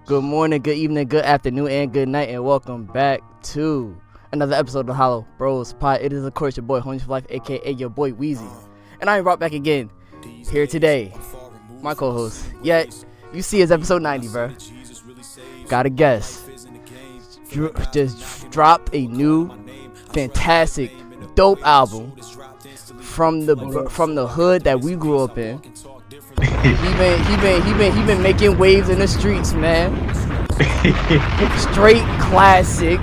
Good morning, good evening, good afternoon, and good night, and welcome back to another episode of the HoloBros Pod. It is, of course, your boy, Homies for Life, aka your boy, Weezy. And I am brought back again, here today, my co-host. Yet, you see it's episode 90, bro. Gotta guess. Just dropped a new, fantastic, dope album from the hood that we grew up in. He been making waves in the streets, man. Straight classic,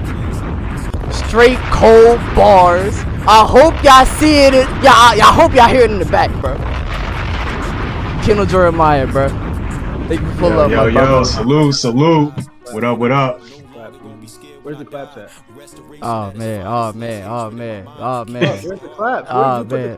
straight cold bars. I hope y'all see it. Y'all hope y'all hear it in the back, bro. Kendal Jeremiah, bro. Thank you for pulling up, my brother. Salute. What up? Where's the claps at? Oh man. Where's the claps? Oh man.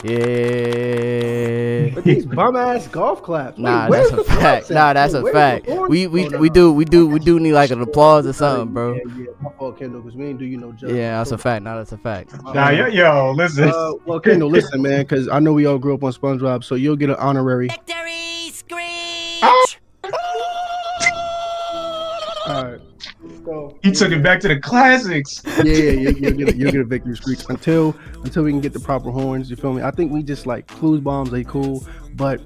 Yeah. But these bum ass golf claps. Nah, that's a fact. That's a fact. We do need like an applause or something, bro. Yeah. My fault, Kendal, because we ain't do you no justice. Yeah, that's a fact. That's a fact. Listen. Well, Kendal, listen, man, because I know we all grew up on SpongeBob, so you'll get an honorary. Victory screech! All right. So, He took it back to the classics. Yeah, you'll get a victory screech until we can get the proper horns. You feel me? I think we just like clues bombs. They cool, but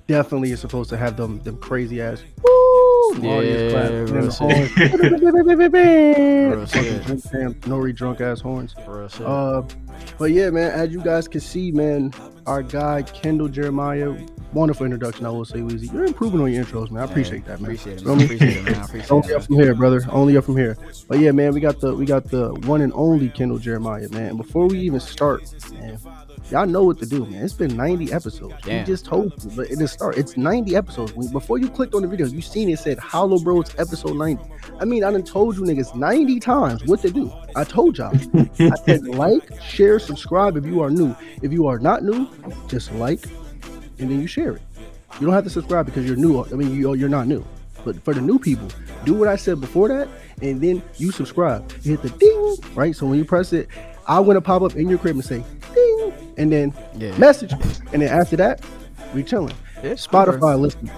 definitely is supposed to have them crazy ass. Woo! Yeah, Nori drunk ass horns. But yeah, man, as you guys can see, man, our guy Kendal Jeremiah, wonderful introduction. I will say, Weezy, you're improving on your intros, man. I appreciate that, man. Appreciate it, man. Only up from here, brother. Only up from here. But yeah, man, we got the one and only Kendal Jeremiah, man. And before we even start, man, y'all know what to do, man. It's been 90 episodes. Damn. We just told you, but it start. It's 90 episodes. Before you clicked on the video, you seen it said HoloBros episode 90. I mean, I done told you niggas 90 times what to do. I told y'all. I said like, share, subscribe if you are new. If you are not new, just like, and then you share it. You don't have to subscribe because you're new. I mean, you're not new. But for the new people, do what I said before that, and then you subscribe. You hit the ding, right? So when you press it, I'm gonna pop up in your crib and say ding, and then message, and then after that, we chilling. Spotify listeners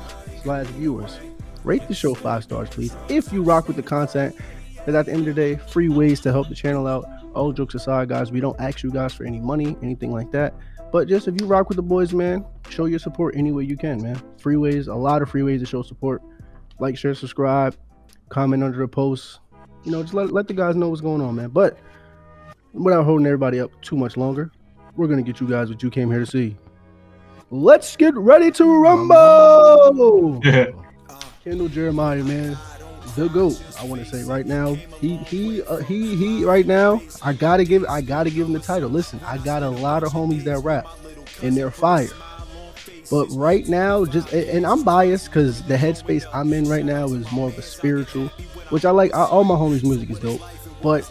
/ viewers, rate the show 5 stars, please. If you rock with the content, because at the end of the day, free ways to help the channel out. All jokes aside, guys, we don't ask you guys for any money, anything like that. But just if you rock with the boys, man, show your support any way you can, man. Free ways, a lot of free ways to show support. Like, share, subscribe, comment under the post. You know, just let the guys know what's going on, man. But without holding everybody up too much longer, we're going to get you guys what you came here to see. Let's get ready to rumble! Kendal Jeremiah, man. The GOAT, I want to say right now. He right now, I gotta give him the title. Listen, I got a lot of homies that rap and they're fire. But right now, and I'm biased because the headspace I'm in right now is more of a spiritual, which I like. All my homies' music is dope. But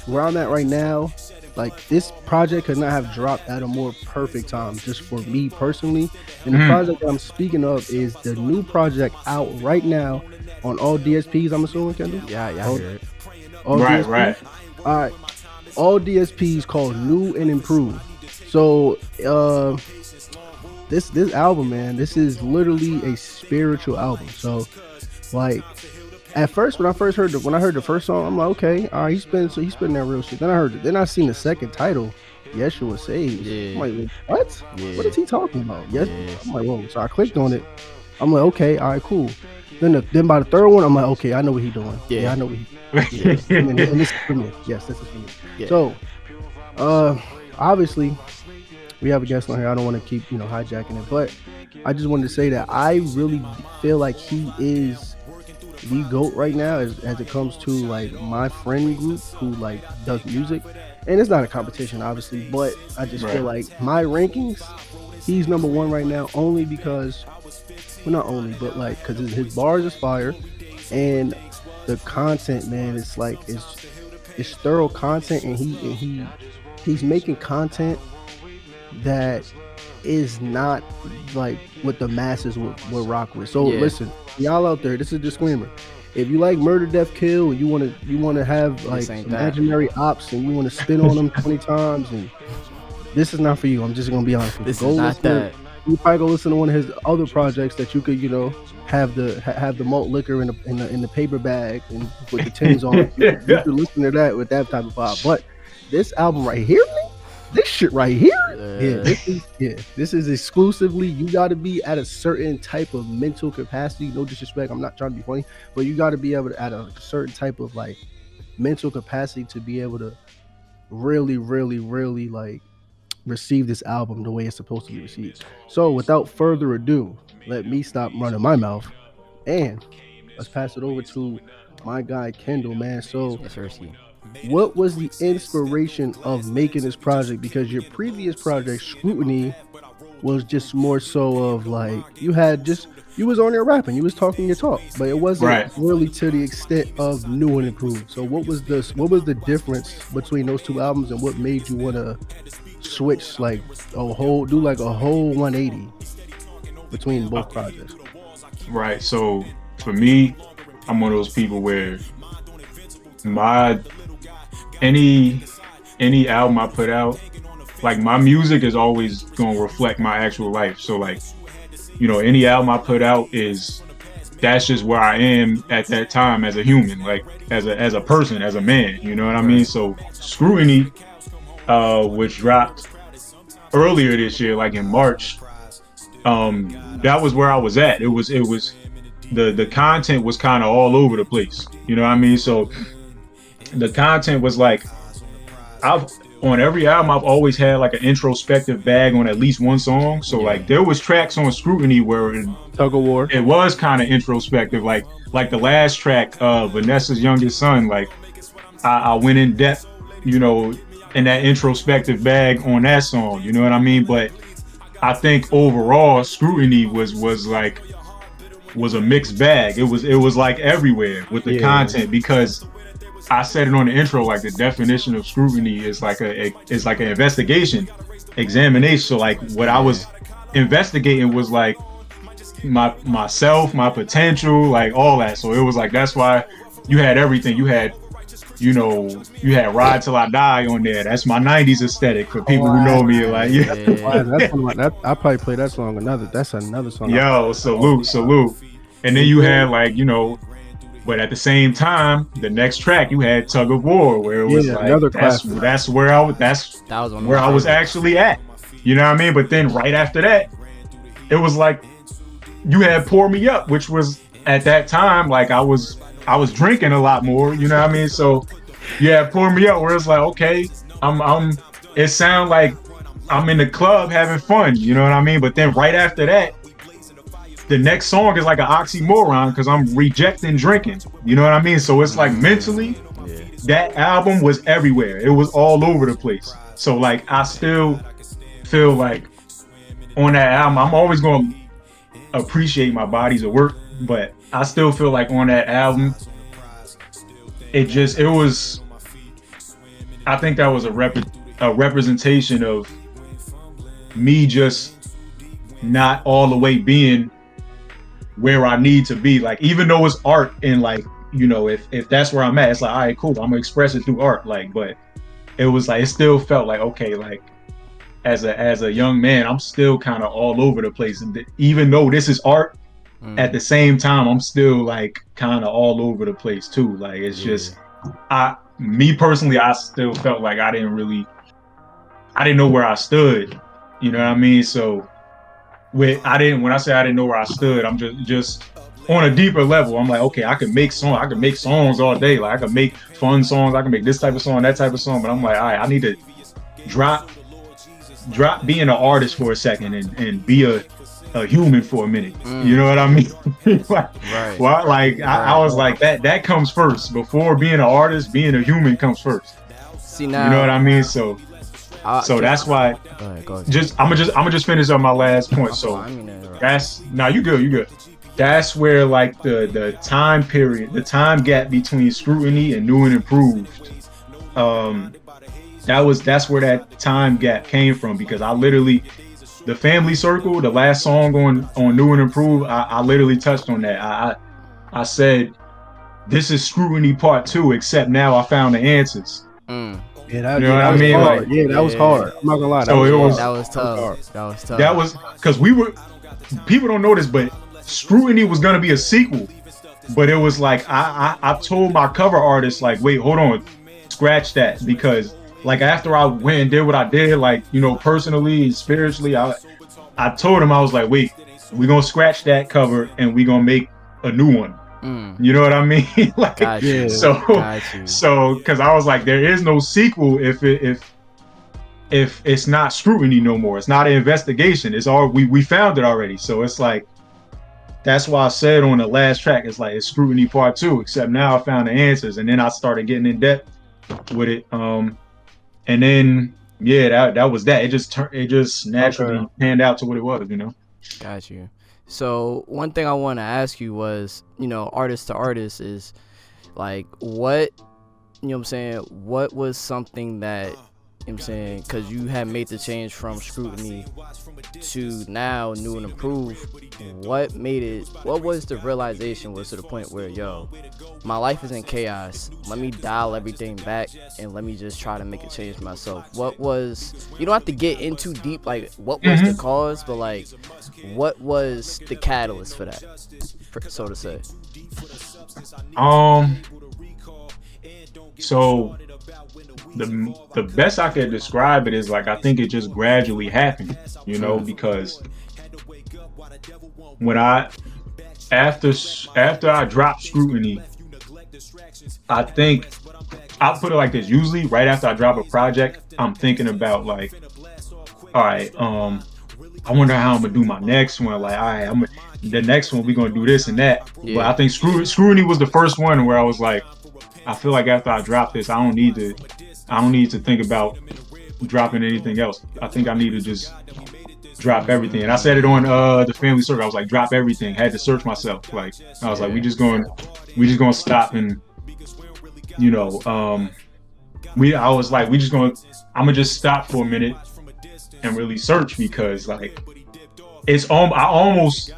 where I'm at right now, like, this project could not have dropped at a more perfect time just for me personally. And the project that I'm speaking of is the new project out right now on all DSPs, I'm assuming, Kendal? Yeah, I hear it. Right. All right. All DSPs called New and Improved. So, this album, man, this is literally a spiritual album. So, like, at first, when I heard the first song, I'm like, okay, all right, he's spitting that real shit. Then I seen the second title, Yeshua Saves. Yeah. I'm like, what? Yeah. What is he talking about? Yes. Yeah. I'm like, whoa. So I clicked on it. I'm like, okay, all right, cool. Then by the third one, I'm like, okay, I know what he's doing. Yeah, I know what he. Yeah. and this is for me. Yes, this is for me. Yeah. So, obviously, we have a guest on here. I don't want to keep hijacking it, but I just wanted to say that I really feel like he is the GOAT right now as it comes to like my friend group who like does music, and it's not a competition obviously, but I just feel like my rankings, he's number one right now, only because, well, not only, but like because his bars is fire, and the content, man, it's like it's thorough content, and he's making content that is not like what the masses will rock with. So listen, y'all out there, this is a disclaimer. If you like murder, death, kill, and you want to have like imaginary ops, and you want to spin on them 20 times, and this is not for you. I'm just gonna be honest with you. This is not that. You probably go listen to one of his other projects that you could, have the malt liquor in the paper bag and with the tins on. You could listen to that with that type of vibe. But this album right here, man, this shit right here, this is exclusively. You got to be at a certain type of mental capacity. No disrespect, I'm not trying to be funny, but you got to be able to at a certain type of like mental capacity to be able to really, really, really like receive this album the way it's supposed to be received. So without further ado, let me stop running my mouth and let's pass it over to my guy Kendal, man. So Yes, sir. what was the inspiration of making this project? Because your previous project, Scrutiny, was just more so of like you was on there rapping, you was talking your talk, but it wasn't really to the extent of New and Improved. So what was the difference between those two albums, and what made you want to switch like a whole 180 between both projects? Right. So for me, I'm one of those people where any album I put out, like my music is always gonna reflect my actual life. So like, any album I put out that's just where I am at that time as a human, like as a person, as a man, you know what I mean? So Scrutiny, which dropped earlier this year, like in March, that was where I was at. It was the content was kind of all over the place, you know what I mean? So the content was like, on every album I've always had like an introspective bag on at least one song. So like there was tracks on Scrutiny where Tug of War, it was kind of introspective, like the last track, Vanessa's Youngest Son, like I went in depth, in that introspective bag on that song, you know what I mean? But I think overall Scrutiny was a mixed bag. It was like everywhere with the content, because I said it on the intro, like the definition of scrutiny is like an investigation, examination. So like what I was investigating was like myself, my potential, like all that. So it was like, that's why you had everything. You had Ride Till I Die on there. That's my 90s aesthetic for people who know me. Like, I probably play that song. That's another song. Yo, salute. And then you had like, but at the same time, the next track you had Tug of War, where it was like that's where I was actually at. You know what I mean? But then right after that, it was like you had Pour Me Up, which was at that time like I was drinking a lot more. You know what I mean? So yeah, Pour Me Up, where it's like, okay, it sounds like I'm in the club having fun. You know what I mean? But then right after that, the next song is like an oxymoron because I'm rejecting drinking. You know what I mean? So it's like mentally, that album was everywhere. It was all over the place. So like I still feel like on that album, I'm always going to appreciate my bodies of work, but I still feel like on that album, I think that was a representation of me just not all the way being where I need to be. Like, even though it's art and like, if that's where I'm at, it's like, all right, cool, I'm gonna express it through art. Like, but it was like, it still felt like, okay, like as a young man, I'm still kind of all over the place. And even though this is art, at the same time, I'm still like kind of all over the place too. Like, it's just, me personally, I still felt like I didn't know where I stood. You know what I mean? So when I say I didn't know where I stood, I'm just on a deeper level. I'm like, okay, I can make songs all day. Like, I can make fun songs. I can make this type of song, that type of song. But I'm like, all right, I need to drop being an artist for a second and be a human for a minute. You know what I mean? I was like, that comes first. Before being an artist, being a human comes first. See, now, you know what I mean? So that's why. Go ahead. I'm gonna just finish up my last point. So you good. That's where like the time period, the time gap between Scrutiny and New and Improved. That's where that time gap came from, because I literally, the Family Circle, the last song on New and Improved, I literally touched on that. I said, this is Scrutiny Part 2, except now I found the answers. Yeah, that, You know yeah, what that I was mean? hard. Like, Yeah, that was hard. I'm not gonna lie. So it was- That was tough. That was tough. that was because people don't know this, but Scrutiny was gonna be a sequel. But it was like I told my cover artist, like, wait, hold on, scratch that, because like after I went and did what I did, like, you know, personally and spiritually, I told him, I was like, wait, we're gonna scratch that cover and we're gonna make a new one. You know what I mean? Like, Got you. so Got you. so because I was like, there is no sequel if it's not Scrutiny no more. It's not an investigation. It's all we found it already. So it's like, that's why I said on the last track, it's like it's Scrutiny Part 2, except now I found the answers, and then I started getting in depth with it. And then that was that. It just naturally panned out to what it was, you know. Got you. So one thing I want to ask you was, you know, artist to artist is like, what, you know what I'm saying, what was something that, you know what I'm saying, because you had made the change from Scrutiny to now New and Improved. What was the realization was to the point where, yo, my life is in chaos, let me dial everything back and let me just try to make a change myself? What was, you don't have to get into deep, like, what was the cause, but like, what was the catalyst for that, so to say? So the best I could describe it is like, I think it just gradually happened, you know, because when after I dropped Scrutiny, I think I'll put it like this. Usually right after I drop a project, I'm thinking about like, all right, I wonder how I'm gonna do my next one. Like, all right, the next one we're gonna do this and that. Yeah. But I think Scrutiny was the first one where I was like, I feel like after I drop this, I don't need to think about dropping anything else. I think I need to just drop everything. And I said it on the Family Circle. I was like, drop everything. Had to search myself. Like, I was like, we just gonna stop and, you know, I was like, I'm gonna just stop for a minute and really search, because like I almost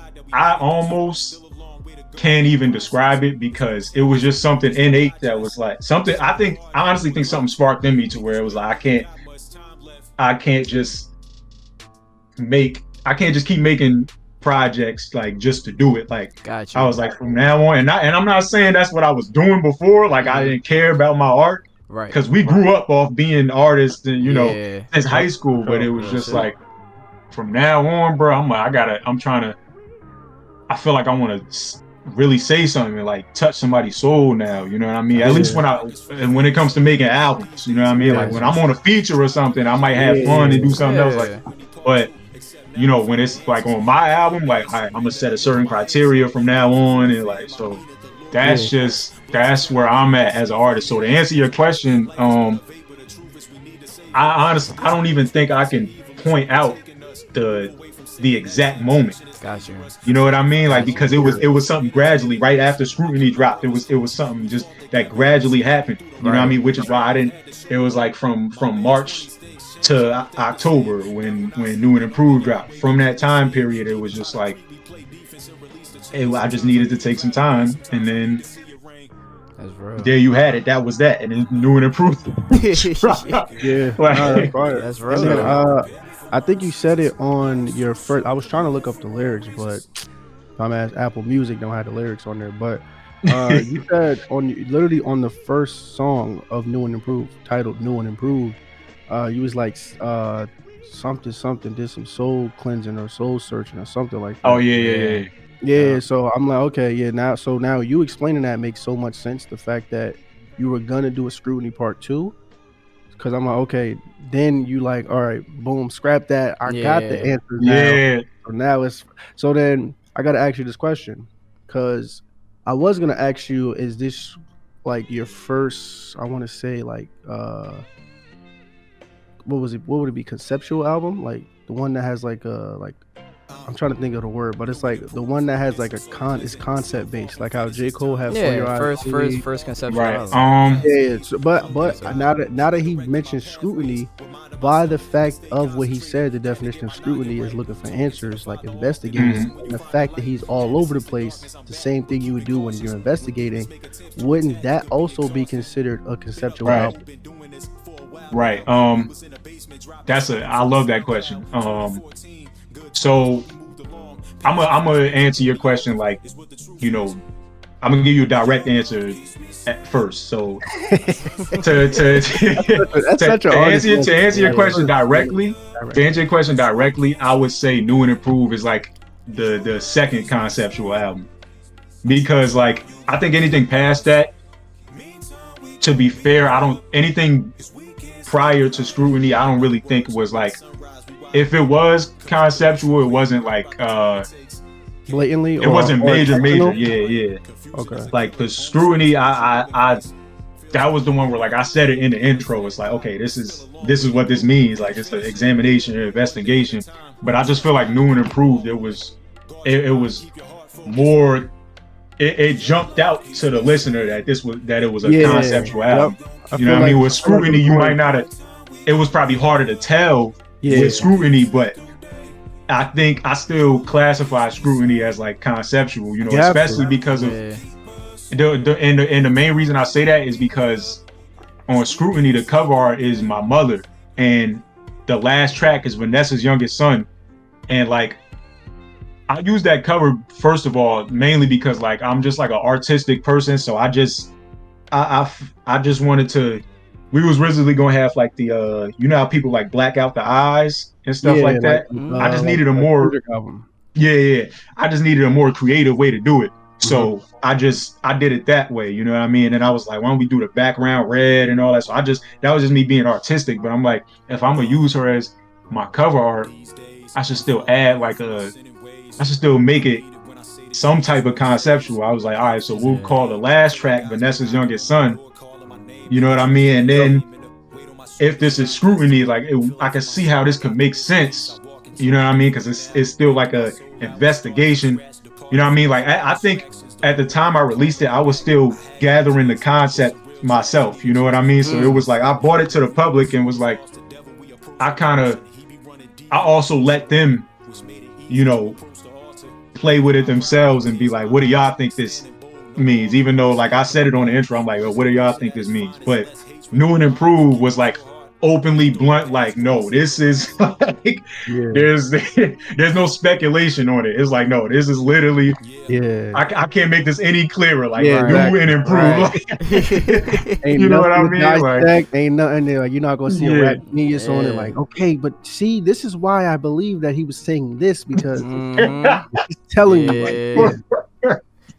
can't even describe it, because it was just something innate that was like something. I honestly think something sparked in me to where it was like, I can't just keep making projects like just to do it. Like, Gotcha. I was like, from now on, and I'm not saying that's what I was doing before. Like, I didn't care about my art, Right. because we grew up off being artists, and you know, since high school. But it was just like, from now on, bro, I'm like, I feel like I want to really say something and like touch somebody's soul now, you know what I mean? At least when it comes to making albums, you know what I mean? Like, when I'm on a feature or something, I might have fun and do something else. Like, but you know, when it's like on my album, like, I'm gonna set a certain criteria from now on, and like, so that's where I'm at as an artist. So to answer your question, I don't even think I can point out the exact moment. Gotcha. You know what I mean? Like, because it was something gradually right after Scrutiny dropped. It was something just that gradually happened. You know what I mean? Which is why it was like from March to October when New and Improved dropped. From that time period, it was just like, I just needed to take some time, and then there you had it. That was that, and then New and Improved. Yeah, like, that's real. And then, I think you said it on your first. I was trying to look up the lyrics, but dumbass Apple Music don't have the lyrics on there. But you said literally on the first song of New and Improved, titled New and Improved, you was like something did some soul cleansing or soul searching or something like that. Oh yeah. Yeah, so I'm like, okay, yeah, now you explaining that makes so much sense. The fact that you were gonna do a Scrutiny Part 2, because I'm like, okay, then you like, all right, boom, scrap that. I got the answers now. Yeah. So then I gotta ask you this question, because I was gonna ask you, is this like your first, I want to say like what would it be, conceptual album, like the one that has like I'm trying to think of the word, but it's like the one that has like it's concept based, like how J. Cole has first conceptual right. album. But now that he mentioned Scrutiny, by the fact of what he said, the definition of scrutiny is looking for answers, like investigating. And the fact that he's all over the place, the same thing you would do when you're investigating, wouldn't that also be considered a conceptual album? Right. I love that question. So I'm gonna answer your question like, you know, I'm gonna give you a direct answer at first. So to answer your question directly, I would say New and Improved is like the second conceptual album, because like I think anything past that, to be fair, I don't anything prior to Scrutiny, I don't really think was like, if it was conceptual, it wasn't like blatantly. It wasn't major. Yeah. Okay. Like the Scrutiny, I that was the one where like I said it in the intro. It's like, okay, this is what this means. Like it's an examination, an investigation. But I just feel like New and Improved, it was more. It jumped out to the listener that it was a conceptual album. You know what I mean? With Scrutiny, you might not have. It was probably harder to tell with Scrutiny, but I think I still classify Scrutiny as like conceptual. You know, especially because of the main reason I say that is because on Scrutiny, the cover art is my mother, and the last track is Vanessa's youngest son, and like I use that cover first of all mainly because like I'm just like an artistic person, so I just wanted to. We was originally gonna have like the you know how people like black out the eyes and stuff like that. I just needed a more I just needed a more creative way to do it. So I did it that way, you know what I mean? And I was like, why don't we do the background red and all that? So that was just me being artistic. But I'm like, if I'm gonna use her as my cover art, I should still add like I should still make it some type of conceptual. I was like, all right, so we'll call the last track Vanessa's youngest son. You know what I mean? And then if this is Scrutiny, like I can see how this could make sense. You know what I mean? Because it's still like a investigation. You know what I mean? Like I think at the time I released it, I was still gathering the concept myself. You know what I mean? So it was like I brought it to the public and was like, I also let them, you know, play with it themselves and be like, what do y'all think this means? Even though like I said it on the intro, I'm like, oh, what do y'all think this means? But New and Improved was like openly blunt, like, no, this is like there's no speculation on it. It's like, no, this is literally I can't make this any clearer. Like New and Improved, like, ain't you know what I mean? Like, ain't nothing there. Like you're not gonna see a rap genius on it. Like, okay, but see, this is why I believe that he was saying this, because he's telling you.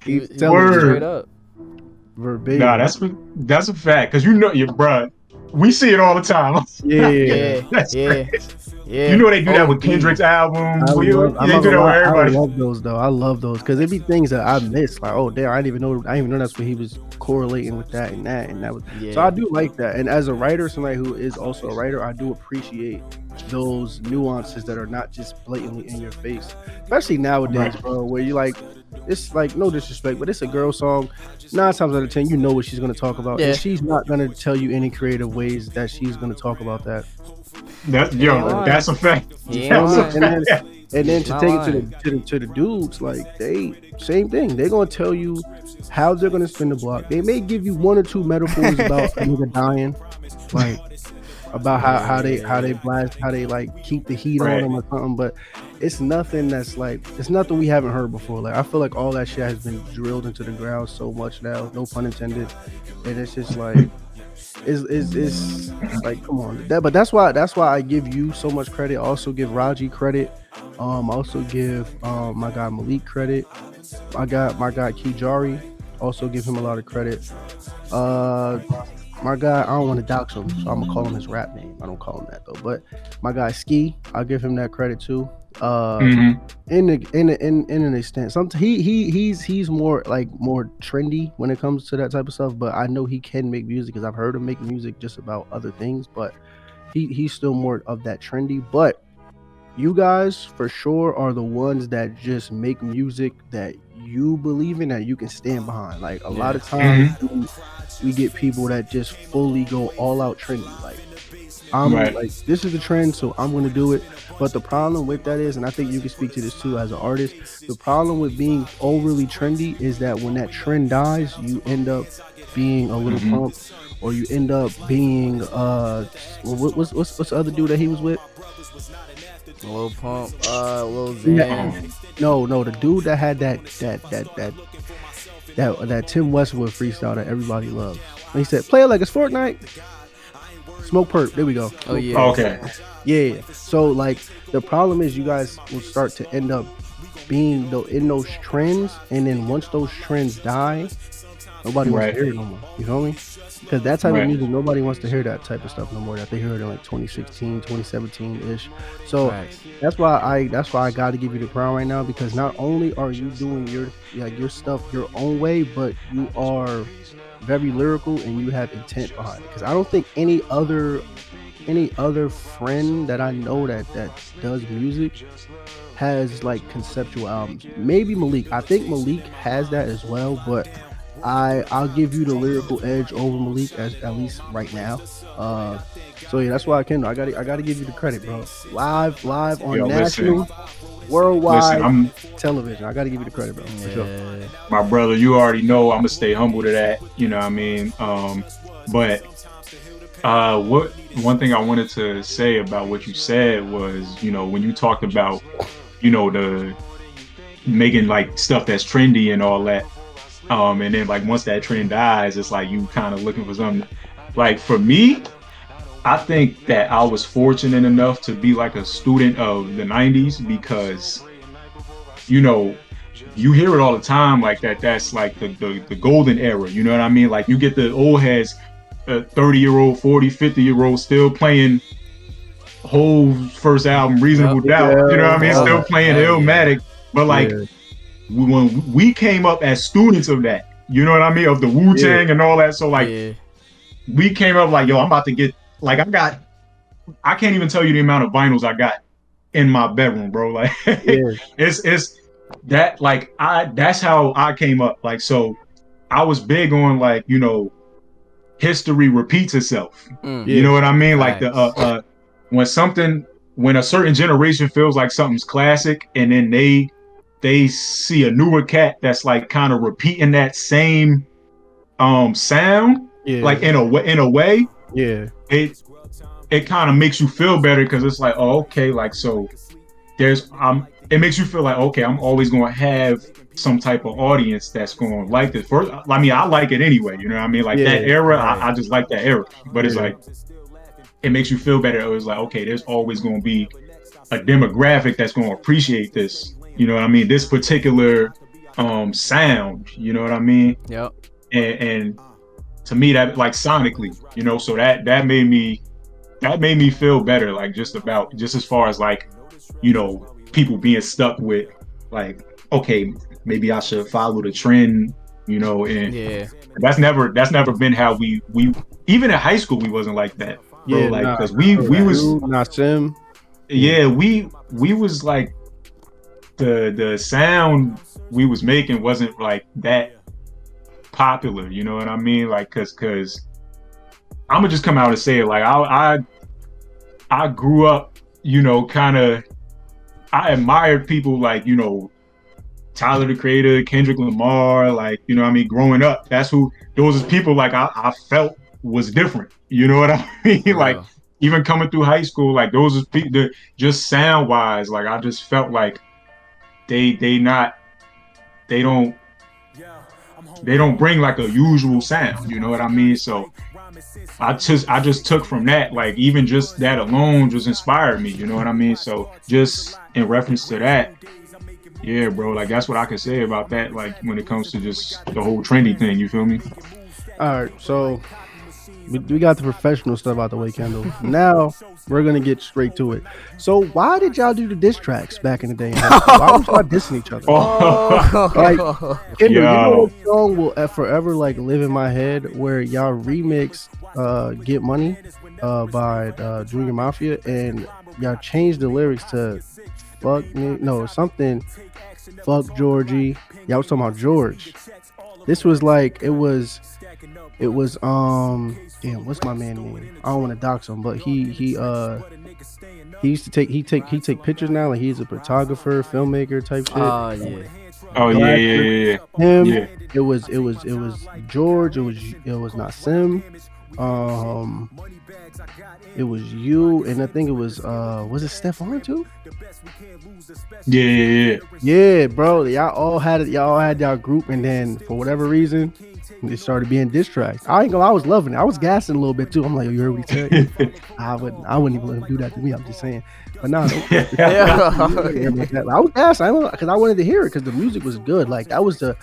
He's telling you straight up. Verbatim. Nah, that's a fact, because you know your bruh. We see it all the time. Yeah. You know they do that with Kendrick's albums. They do that with everybody. I love those though. I love those because it be things that I miss. Like, oh damn, I didn't even know that's what he was correlating with that and that was. So I do like that. And as a writer, somebody who is also a writer, I do appreciate those nuances that are not just blatantly in your face, especially nowadays, bro, where you like, it's like, no disrespect, but it's a girl song. 9 times out of 10, you know what she's going to talk about. And she's not going to tell you any creative ways that she's going to talk about that. That's a fact. And then to take it to the dudes, like they same thing. They're gonna tell you how they're gonna spin the block. They may give you 1 or 2 metaphors about a nigga dying, like about how they blast, how they like keep the heat on them or something. But it's nothing we haven't heard before. Like I feel like all that shit has been drilled into the ground so much now, no pun intended. And it's just like it's like, come on. But that's why I give you so much credit. I also give Raji credit. Also give my guy Malik credit. My guy Kijari, also give him a lot of credit. My guy, I don't want to dox him, so I'm gonna call him his rap name. I don't call him that though. But my guy Ski, I'll give him that credit too. In an extent, he's more trendy when it comes to that type of stuff. But I know he can make music because I've heard him make music just about other things. But he's still more of that trendy. But you guys for sure are the ones that just make music that you believe in, that you can stand behind. Like a lot of times we get people that just fully go all out trendy. Like like, this is the trend, so I'm going to do it. But the problem with that is, and I think you can speak to this too as an artist, the problem with being overly trendy is that when that trend dies, you end up being a little pumped or you end up being what's the other dude that he was with? Lil Pump, Lil Xan. No, the dude that had that Tim Westwood freestyle that everybody loves. And he said, "Play it like it's Fortnite." Smoke Perp. There we go. Oh yeah. Okay. Yeah. So like the problem is you guys will start to end up being in those trends, and then once those trends die, nobody wants to hear it no more. You feel me? Because that type of music, nobody wants to hear that type of stuff no more. That they heard in like 2016, 2017 ish. So that's why I got to give you the crown right now, because not only are you doing your stuff your own way, but you are very lyrical and you have intent behind it. Because I don't think any other friend that I know that does music has like conceptual albums. Maybe Malik. I think Malik has that as well, but I'll give you the lyrical edge over Malik at least right now. So yeah, that's why I gotta give you the credit, bro. Live on national, worldwide television. I gotta give you the credit, bro. For sure. My brother, you already know I'm gonna stay humble to that. You know what I mean? One thing I wanted to say about what you said was, you know, when you talked about, you know, the making like stuff that's trendy and all that. And then like once that trend dies, it's like you kind of looking for something. Like for me, I think that I was fortunate enough to be like a student of the 90s, because, you know, you hear it all the time, like that's like the golden era. You know what I mean? Like you get the old heads, 30-year-old, 40, 50-year-old still playing whole first album, Reasonable Doubt. You know what I mean? Still playing Illmatic. But like when we came up as students of that, you know what I mean? Of the Wu-Tang and all that. So like we came up like, yo, I'm about to get, like I can't even tell you the amount of vinyls I got in my bedroom, bro. Like it's that, like that's how I came up. Like, so I was big on like, you know, history repeats itself. You know what I mean? Like when a certain generation feels like something's classic, and then they see a newer cat that's like kind of repeating that same sound, like in a way, it kind of makes you feel better, because it's like, oh, okay, like, so it makes you feel like, okay, I'm always going to have some type of audience that's going to like this. First, I mean, I like it anyway, you know what I mean? Like that era, I just like that era. But it's like, it makes you feel better. It was like, okay, there's always going to be a demographic that's going to appreciate this. You know what I mean? This particular sound, you know what I mean? Yep. And to me, that like sonically, you know, so that made me feel better, like just as far as like, you know, people being stuck with like, okay, maybe I should follow the trend, you know, and that's never been how we even in high school we wasn't like that, bro. Like, because we was not Sim. We was like the sound we was making wasn't like that popular, you know what I mean? Like, cause I'm gonna just come out and say it, like I grew up, you know, kind of, I admired people like, you know, Tyler the Creator, Kendrick Lamar, like, you know what I mean? Growing up, those are people like I felt was different, you know what I mean? Like, even coming through high school, like those are people just sound wise, like I just felt like they don't bring like a usual sound, you know what I mean? So I just took from that, like even just that alone just inspired me, you know what I mean? So just in reference to that, yeah, bro, like that's what I can say about that, like when it comes to just the whole trendy thing, you feel me? All right, so we got the professional stuff out the way, Kendall. Now we're gonna get straight to it. So why did y'all do the diss tracks back in the day? Why was y'all dissing each other? Like, Kendall, you know what song will forever like live in my head, where y'all remixed "Get Money" by Junior Mafia, and y'all changed the lyrics to "Fuck me," no, something, "Fuck Georgie." Y'all was talking about George. This was like it was damn, what's my man name? I don't want to dox him, but he used to take pictures now, like he's a photographer, filmmaker type shit. Yeah. Him. Yeah. It was George. It was not Sim. It was you, and I think it was it Stefan too? Yeah. Yeah, bro. Y'all had y'all group, and then for whatever reason, they started being diss tracks. I ain't gonna lie, I was loving it. I was gassing a little bit too. I'm like, yo, you heard what he said? I wouldn't even let him do that to me. I'm just saying. But no, Yeah. I was gassing because I wanted to hear it because the music was good. Like that was the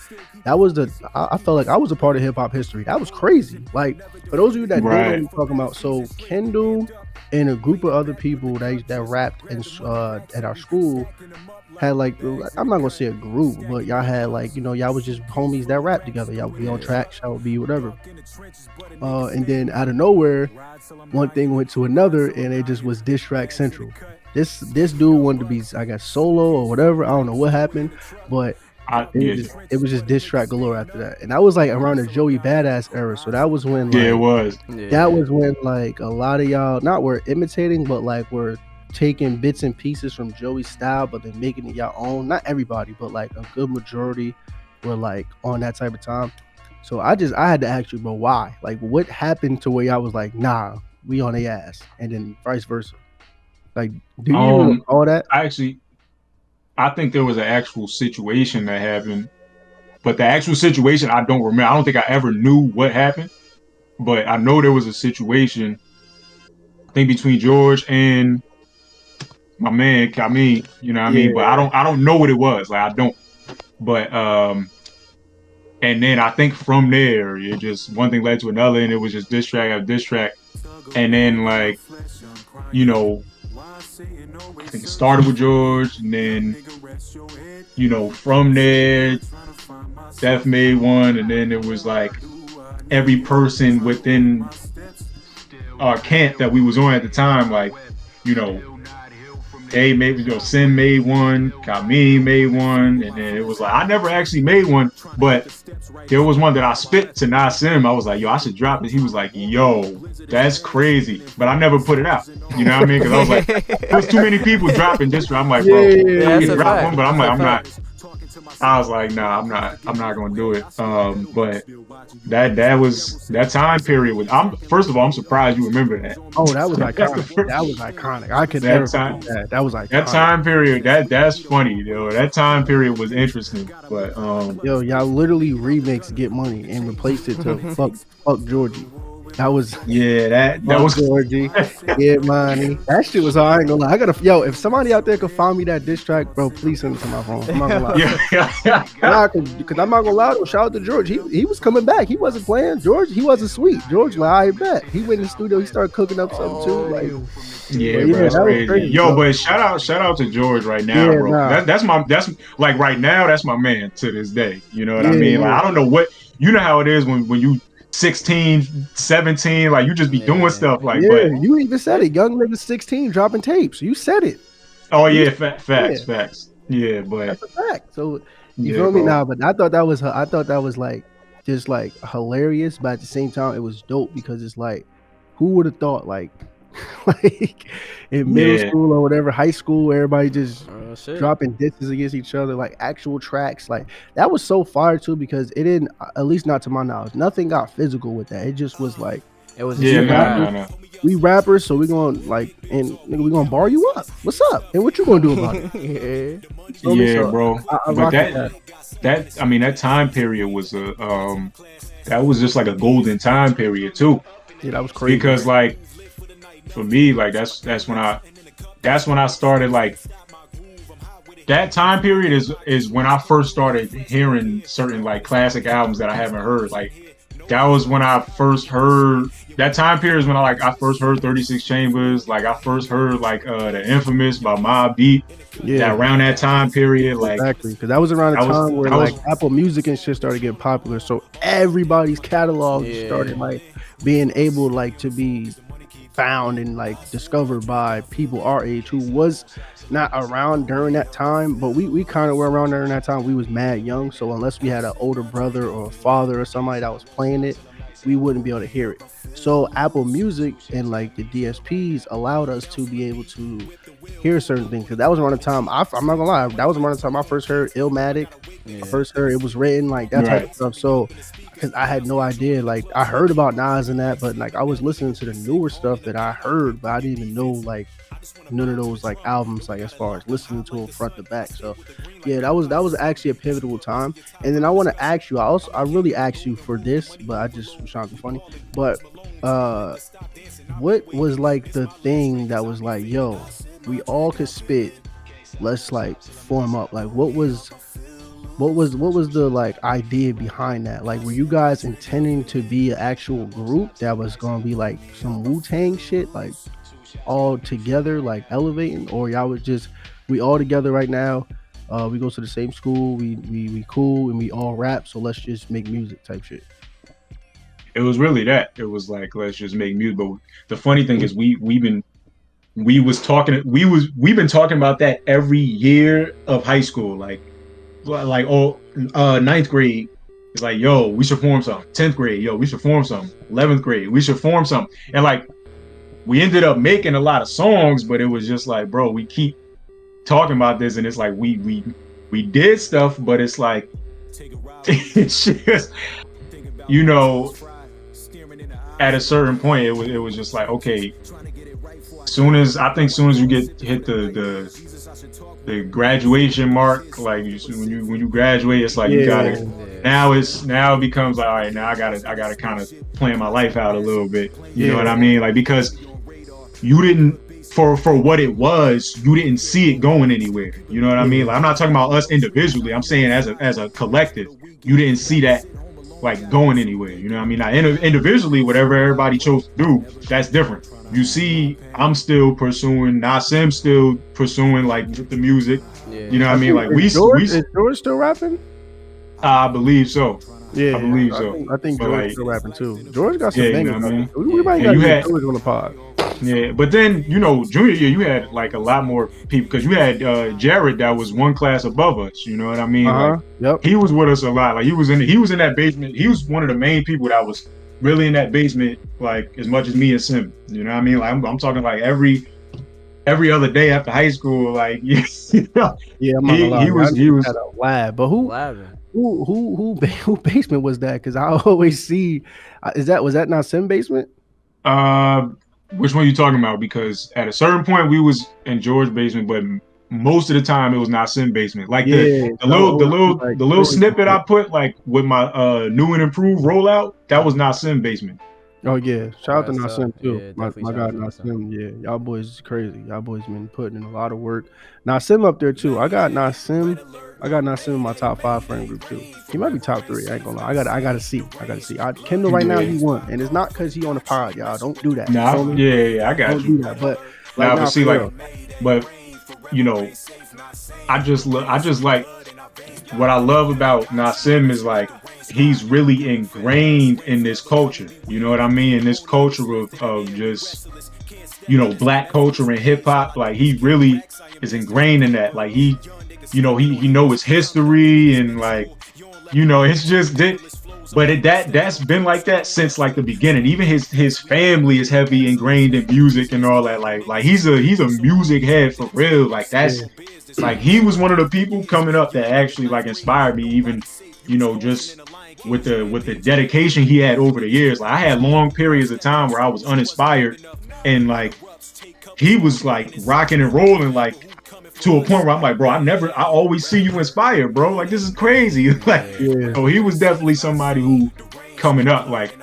I felt like I was a part of hip hop history. That was crazy. Like for those of you that don't know what I'm talking about, so Kendal and a group of other people that rapped at our school had like, I'm not gonna say a group, but y'all had like, y'all was just homies that rap together. Y'all would be on tracks, y'all would be whatever. And then out of nowhere, one thing went to another, and it just was diss track central. This dude wanted to be, I guess, solo or whatever. I don't know what happened, but it was just diss track galore after that. And that was like around the Joey Badass era. So that was when like, it was. That was when like a lot of y'all not were imitating, but like were taking bits and pieces from Joey's style, but then making it your own. Not everybody, but like a good majority were like on that type of time. So I had to ask you, bro, why? Like what happened to where y'all was like, nah, we on their ass, and then vice versa? Like, do you even recall that? I think there was an actual situation that happened, but the actual situation I don't remember. I don't think I ever knew what happened, but I know there was a situation, I think between George and my man Kameen, you know what I mean? But I don't know what it was. Like I don't. But and then I think from there, it just one thing led to another, and it was just diss track after diss track. And then like, I think it started with George, and then from there, Steph made one, and then it was like every person within our camp that we was on at the time, like, Sim made one, Kameen made one, and then it was like I never actually made one, but there was one that I spit to Sim. I was like, yo, I should drop it. He was like, yo, that's crazy, but I never put it out. You know what I mean? Because I was like, there's too many people dropping this. I'm like, bro, I can drop one, but I'm not. I was like, nah, I'm not gonna do it. But that was that time period with. First of all, I'm surprised you remember that. Oh, that was iconic. That was iconic. I could never forget that. That was iconic. That time period, that's funny, yo. That time period was interesting. But yo, y'all literally remixed Get Money and replaced it to fuck Georgie. That was that was Georgie. Get Money. That shit was hard. I ain't gonna lie. If somebody out there could find me that diss track, bro, please send it to my phone. I'm not gonna lie. Nah, cause I'm not gonna lie. Shout out to George. He was coming back. He wasn't playing. George, he wasn't sweet. George, like, I bet. He went in the studio. He started cooking up something too. Like, bro, that's crazy. Yo, bro. But shout out to George right now, bro. Nah. That's like right now. That's my man to this day. You know what I mean? Like I don't know what you know how it is when you 16, 17, like you just be doing stuff like. But you even said it. Young nigga 16 dropping tapes. You said it. Oh yeah, facts. Yeah, but that's a fact. So you feel me now? But I thought that was like just like hilarious, but at the same time it was dope because it's like, who would have thought like in middle school or whatever, high school, everybody just dropping disses against each other, like actual tracks. Like that was so fire too, because it didn't, at least not to my knowledge, nothing got physical with that. It just was like, it was we rappers, so we gonna like, and we gonna bar you up. What's up? And what you gonna do about it? Bro. But that time period was that was just like a golden time period too. Yeah, that was crazy. Because like, for me, like that's when I started, like that time period is when I first started hearing certain like classic albums that I haven't heard. Like that was when I first heard, that time period is when I first heard 36 Chambers. Like I first heard like the Infamous by Mobb Deep. Yeah, around that time period, like exactly, because that was around the time where like Apple Music and shit started getting popular, so everybody's catalog started like being able like to be found and like discovered by people our age who was not around during that time, but we kind of were around during that time. We was mad young, so unless we had an older brother or a father or somebody that was playing it, we wouldn't be able to hear it. So Apple Music and like the DSPs allowed us to be able to hear certain things, because that was around the time I'm not gonna lie, that was around the time I first heard Illmatic. I first heard It Was Written, like that type of stuff. So because I had no idea. Like I heard about Nas and that, but like I was listening to the newer stuff that I heard, but I didn't even know like none of those like albums, like as far as listening to them front to back. So yeah, that was actually a pivotal time. And then I want to ask you, I really asked you for this, but I just was trying to be funny. But what was like the thing that was like, yo, we all could spit, let's like form up? Like what was the like idea behind that? Like were you guys intending to be an actual group that was gonna be like some Wu-Tang shit, like all together, like elevating, or y'all was just we all together right now, we go to the same school, we cool and we all rap, so let's just make music type shit? It was really that. It was like, let's just make music. But the funny thing is, we've been talking about that every year of high school. Ninth grade. It's like, yo, we should form something. 10th grade, yo, we should form something. 11th grade, we should form something. And like, we ended up making a lot of songs, but it was just like, bro, we keep talking about this, and it's like we did stuff, but it's like it's just, you know, at a certain point, it was just like, okay, soon as you get hit the graduation mark, like when you graduate, it's like you gotta now it becomes like, all right, now I gotta kind of plan my life out a little bit. You know what I mean? Like, because you didn't, for what it was, you didn't see it going anywhere. You know what I mean? Like, I'm not talking about us individually. I'm saying as a collective, you didn't see that like going anywhere. You know what I mean? Now, individually, whatever everybody chose to do, that's different. You see, I'm still pursuing, Nasim still pursuing like the music. Yeah. You know what I mean? Like is George still rapping? I believe so. Yeah, I believe so. I think George still rapping too. George got some bangers. You know what I mean? We might got George on the pod. Yeah, but then, you know, junior year, you had like a lot more people, because you had Jared that was one class above us. You know what I mean? Like, he was with us a lot. Like, he was in that basement. He was one of the main people that was really in that basement, like as much as me and Sim. You know what I mean? Like, I'm talking like every other day after high school. Like, you know, yeah, I'm not gonna lie. He was at a lab. But who basement was that? Because I always see, was that not Sim basement? Which one are you talking about? Because at a certain point we was in George's basement, but most of the time it was not Sim basement. Like the little snippet I put like with my new and improved rollout, that was not Sim basement. Oh yeah, shout out to Nasim too. Yeah, my guy Nasim. Yeah, y'all boys is crazy. Y'all boys been putting in a lot of work. Nasim up there too. I got Nasim in my top 5 friend group too. He might be top 3. I ain't gonna lie. I gotta see. Kendall right now he won, and it's not because he on the pod, y'all. Don't do that. Nah, I got don't you. Do that. But like, but see, like, but you know, I just like what I love about Nasim is like, he's really ingrained in this culture. You know what I mean? In this culture of just, you know, black culture and hip hop. Like, he really is ingrained in that. Like, he know his history, and like, you know, it's just that. But that's been like that since like the beginning. Even his family is heavy ingrained in music and all that. Like he's a music head for real. Like, that's like, he was one of the people coming up that actually like inspired me. Even, you know, just with the dedication he had over the years. Like, I had long periods of time where I was uninspired, and like, he was like rocking and rolling, like, to a point where I'm like, bro, I always see you inspired, bro. Like, this is crazy. Like, so he was definitely somebody who, coming up, like,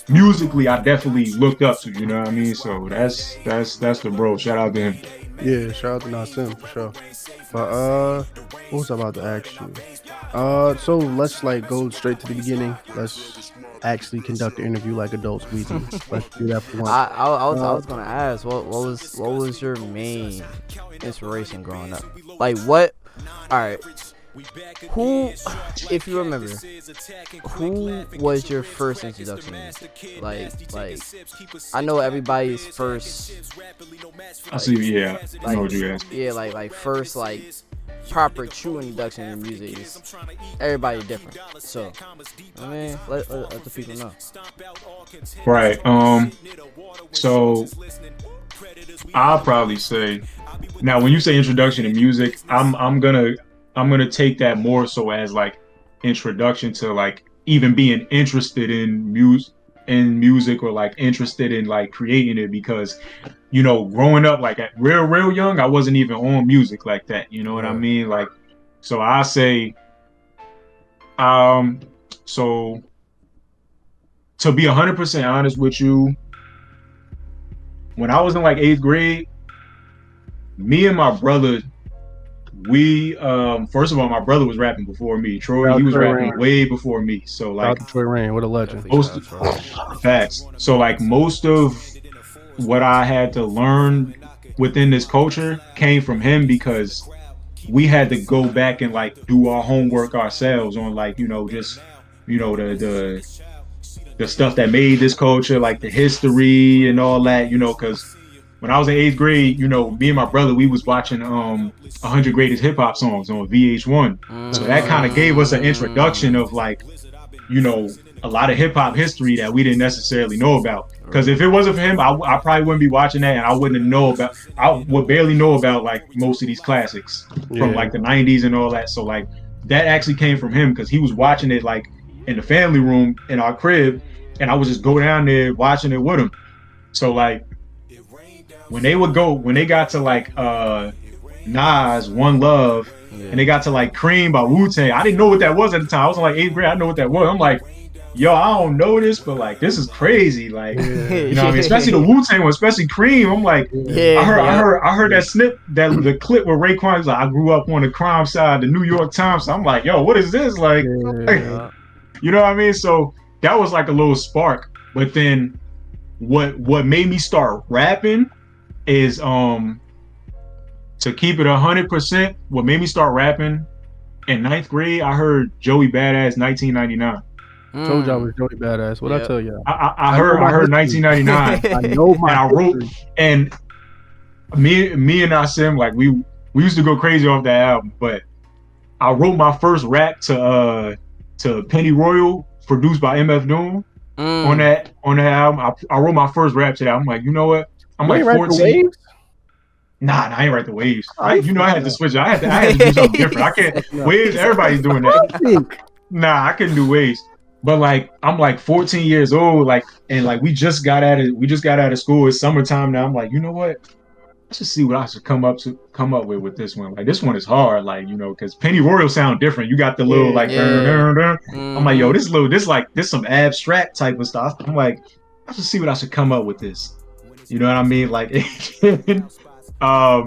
musically, I definitely looked up to. You know what I mean? So that's the bro. Shout out to him. Yeah, shout out to Nasim for sure. But what was I about to ask you? So let's like go straight to the beginning. Let's actually conduct the interview like adults. Let's do that for once. I was gonna ask, what was your main inspiration growing up? Like, what? All right. Who, if you remember, who was your first introduction to music? Like, I know everybody's first. I see. Yeah, like, I know what you asked. Yeah, like first like proper true introduction to music is everybody different. So, I mean, let the people know. Right. So I'll probably say, now when you say introduction to music, I'm gonna take that more so as like introduction to like even being interested in music or like interested in like creating it, because growing up like at real young, I wasn't even on music like that, you know what I mean? Like, so I say so to be 100% honest with you, when I was in like 8th grade, me and my brother, we first of all, my brother was rapping before me. Troy, he was rapping way before me. So like, Troy Rain, what a legend. Facts. So like most of what I had to learn within this culture came from him, because we had to go back and like do our homework ourselves on like, just the stuff that made this culture, like the history and all that, because when I was in 8th grade, me and my brother, we was watching 100 Greatest Hip Hop Songs on VH1. So that kind of gave us an introduction of like, a lot of hip hop history that we didn't necessarily know about. Because if it wasn't for him, I probably wouldn't be watching that, and I would barely know about like most of these classics from like the 90s and all that. So like that actually came from him, because he was watching it like in the family room in our crib, and I would just go down there watching it with him. So like when they got to like Nas, One Love, and they got to like Cream by Wu-Tang, I didn't know what that was at the time. I was in like 8th grade, I know what that was. I'm like, yo, I don't know this, but like this is crazy. Like, you know what I mean? Especially the Wu-Tang one, especially Cream. I'm like, I heard that the clip where Raekwon was like, I grew up on the crime side, the New York Times. So I'm like, yo, what is this? Like, you know what I mean? So that was like a little spark. But then what made me start rapping is to keep it 100%, what made me start rapping in 9th grade, I heard Joey Badass 1999. Told y'all was Joey Badass. What I tell y'all? I heard 1999. I know my and I wrote, and me and Asim, like we used to go crazy off that album, but I wrote my first rap to Penny Royal, produced by MF Doom, on that album. I wrote my first rap to that. I'm like, you know what? I'm like 14. Nah, I ain't write the waves. I had to switch it. I had to do something different. I can't waves. Everybody's doing that. Nah, I couldn't do waves. But like I'm like 14 years old, like, and like we just got out of school. It's summertime now. I'm like, you know what? Let's just see what I should come up with this one. Like this one is hard, like, because Penny Royal sound different. You got the little like dun, dun, dun. I'm like, yo, this some abstract type of stuff. I'm like, let's just see what I should come up with this. You know what I mean? Like I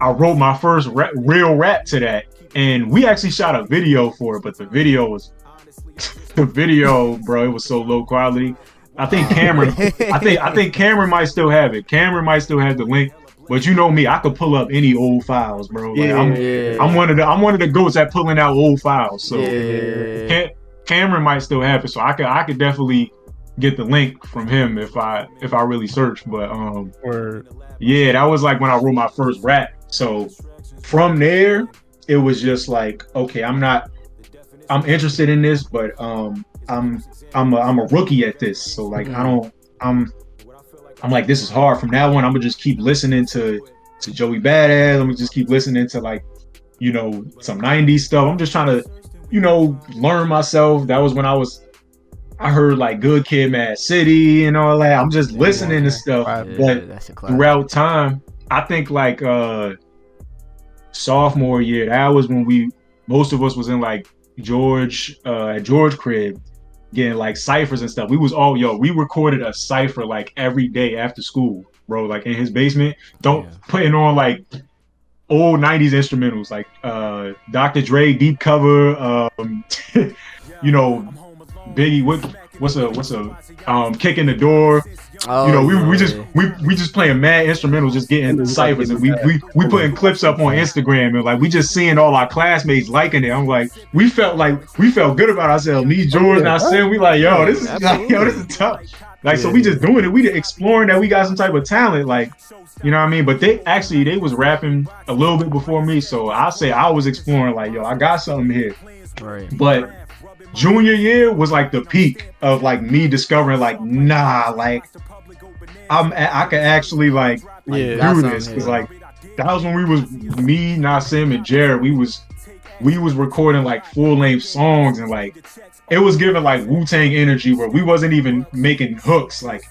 wrote my first real rap to that, and we actually shot a video for it, but the video, bro, it was so low quality. I think Cameron, I think Cameron might still have it. Cameron might still have the link, but you know me, I could pull up any old files, bro. Like, I'm one of the goats at pulling out old files. So Cameron might still have it, so I could definitely get the link from him if I really search. But that was like when I wrote my first rap. So from there, it was just like, okay, I'm interested in this, but I'm a rookie at this. So like I'm like, this is hard. From now on, I'm gonna just keep listening to Joey Badass. I'm gonna just keep listening to like, some 90s stuff. I'm just trying to, learn myself. That was when I heard like Good Kid, Mad City and all that. I'm just listening to stuff. But throughout time, I think like sophomore year, that was when most of us was in like George crib getting like ciphers and stuff. We recorded a cipher like every day after school, bro, like in his basement, putting on like old 90s instrumentals like Dr. Dre deep cover, Biggie, what's a kick in the door. We just playing mad instrumentals, just getting ciphers, and we putting clips up on Instagram, and like we just seeing all our classmates liking it. I'm like, we felt good about ourselves. Me, George, and I said, we like, this is tough. Like, so we just doing it. We exploring that we got some type of talent, like, you know what I mean? But they was rapping a little bit before me, so I say I was exploring like, I got something here. Right. But junior year was like the peak of like me discovering like, nah, like I could actually like do this, because like that was when we was me, Nassim, and Jared. We was recording like full length songs, and like it was giving like Wu-Tang energy where we wasn't even making hooks, like,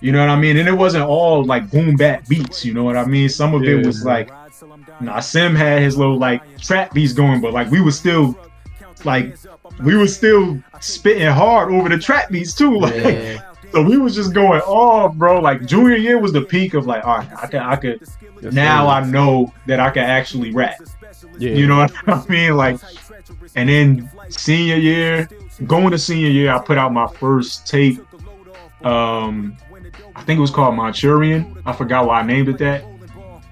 you know what I mean? And it wasn't all like boom bap beats, you know what I mean? Some of it was like, Sim had his little like trap beats going, but like we was still spitting hard over the trap beats too. Like, so we was just going off, bro. Like junior year was the peak of like, all right, I could now I know that I can actually rap. Yeah. You know what I mean? Like, and then senior year, going to senior year, I put out my first tape. I think it was called Manchurian. I forgot why I named it that.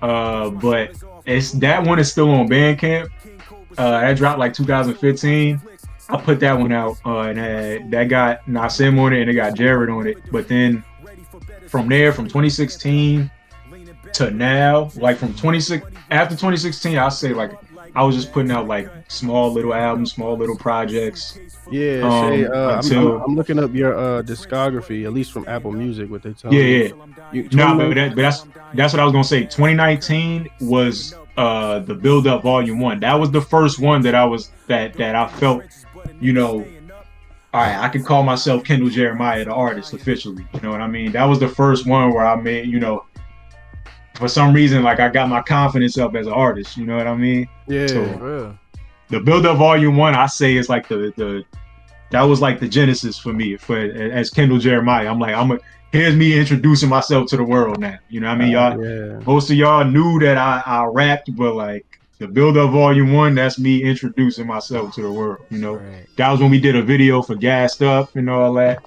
But that one is still on Bandcamp. That dropped like 2015. I put that one out, and that got Nassim on it, and it got Jared on it. But then from there, from 2016 to now, like from after 2016, I'll say like I was just putting out like small little albums, small little projects. Yeah, Shay, I'm looking up your discography, at least from Apple Music, what they tell me. Yeah. But that's what I was gonna say. 2019 was the Build Up Volume 1. That was the first one that I felt, you know, all right, I could call myself Kendal Jeremiah, the artist, officially. You know what I mean? That was the first one where I made, you know, for some reason, like I got my confidence up as an artist. You know what I mean? Yeah. So, the Build Up Volume 1, I say, is like that was like the genesis for me as Kendal Jeremiah. I'm like, here's me introducing myself to the world now. You know what I mean? Y'all, most of y'all knew that I rapped, but like the Build Up Volume 1, that's me introducing myself to the world. You know, that was when we did a video for Gassed Up and all that.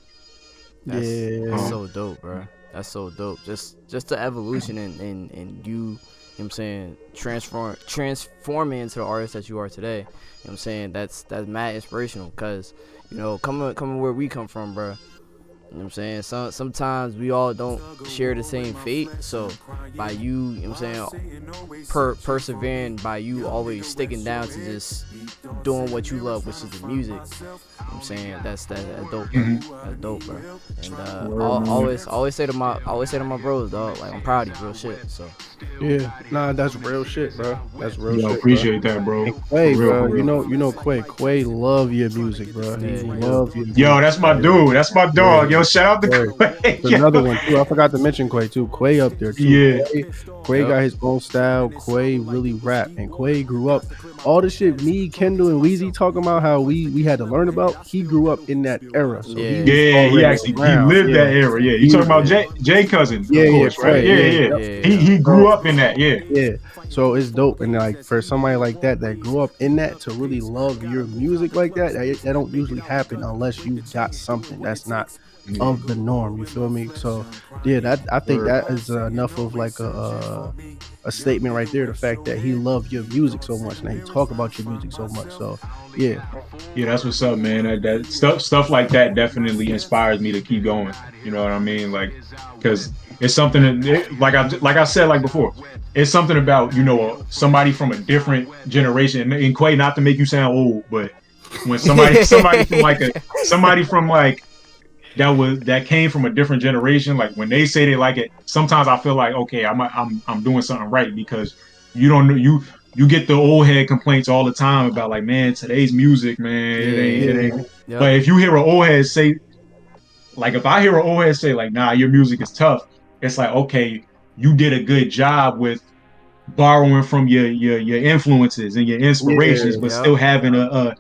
That's so dope, bro. That's so dope. Just the evolution and you, you know what I'm saying, transforming into the artist that you are today. You know what I'm saying? That's mad inspirational, because, you know, coming where we come from, bro. You know what I'm saying? Sometimes we all don't share the same fate. So by you know what I'm saying, persevering, by you always sticking down to just doing what you love, which is the music. You know what I'm saying? That's dope. That's dope, bro. And I always say to my bros, dog, like, I'm proud of you, real shit. So yeah, nah, that's real shit, bro. That's real shit. I appreciate that, bro. And Quay, bro, you know Quay love your music, bro. He love your music. Yo, that's my dude. That's my dog. Yo, shout out to Quay. There's another one too. I forgot to mention Quay too. Quay up there too. Yeah. Quay got his own style. Quay really rap, and Quay grew up. All the shit me, Kendal, and Weezy talking about how we had to learn about. He grew up in that era. So he lived that era. Yeah, you talking about Jay Cousin? Yeah, of course, right? Yeah. He grew up in that. Yeah. So it's dope, and like for somebody like that grew up in that, to really love your music like that don't usually happen unless you got something that's not of the norm. You feel me? So yeah, I think that is enough of like a statement right there. The fact that he loved your music so much, and he talk about your music so much. So yeah, that's what's up, man. That stuff like that definitely inspires me to keep going. You know what I mean? Like, because it's something that, like I said, like before, it's something about, you know, somebody from a different generation. And Quay, not to make you sound old, but when somebody from like that came from a different generation, like when they say they like it, sometimes I feel like, okay, I'm doing something right, because you don't know, you get the old head complaints all the time about like, man, today's music, man, it ain't. Yep. But if you hear an old head say, like, if I hear an old head say like, nah, your music is tough, it's like, okay, you did a good job with borrowing from your influences and your inspirations, but still having a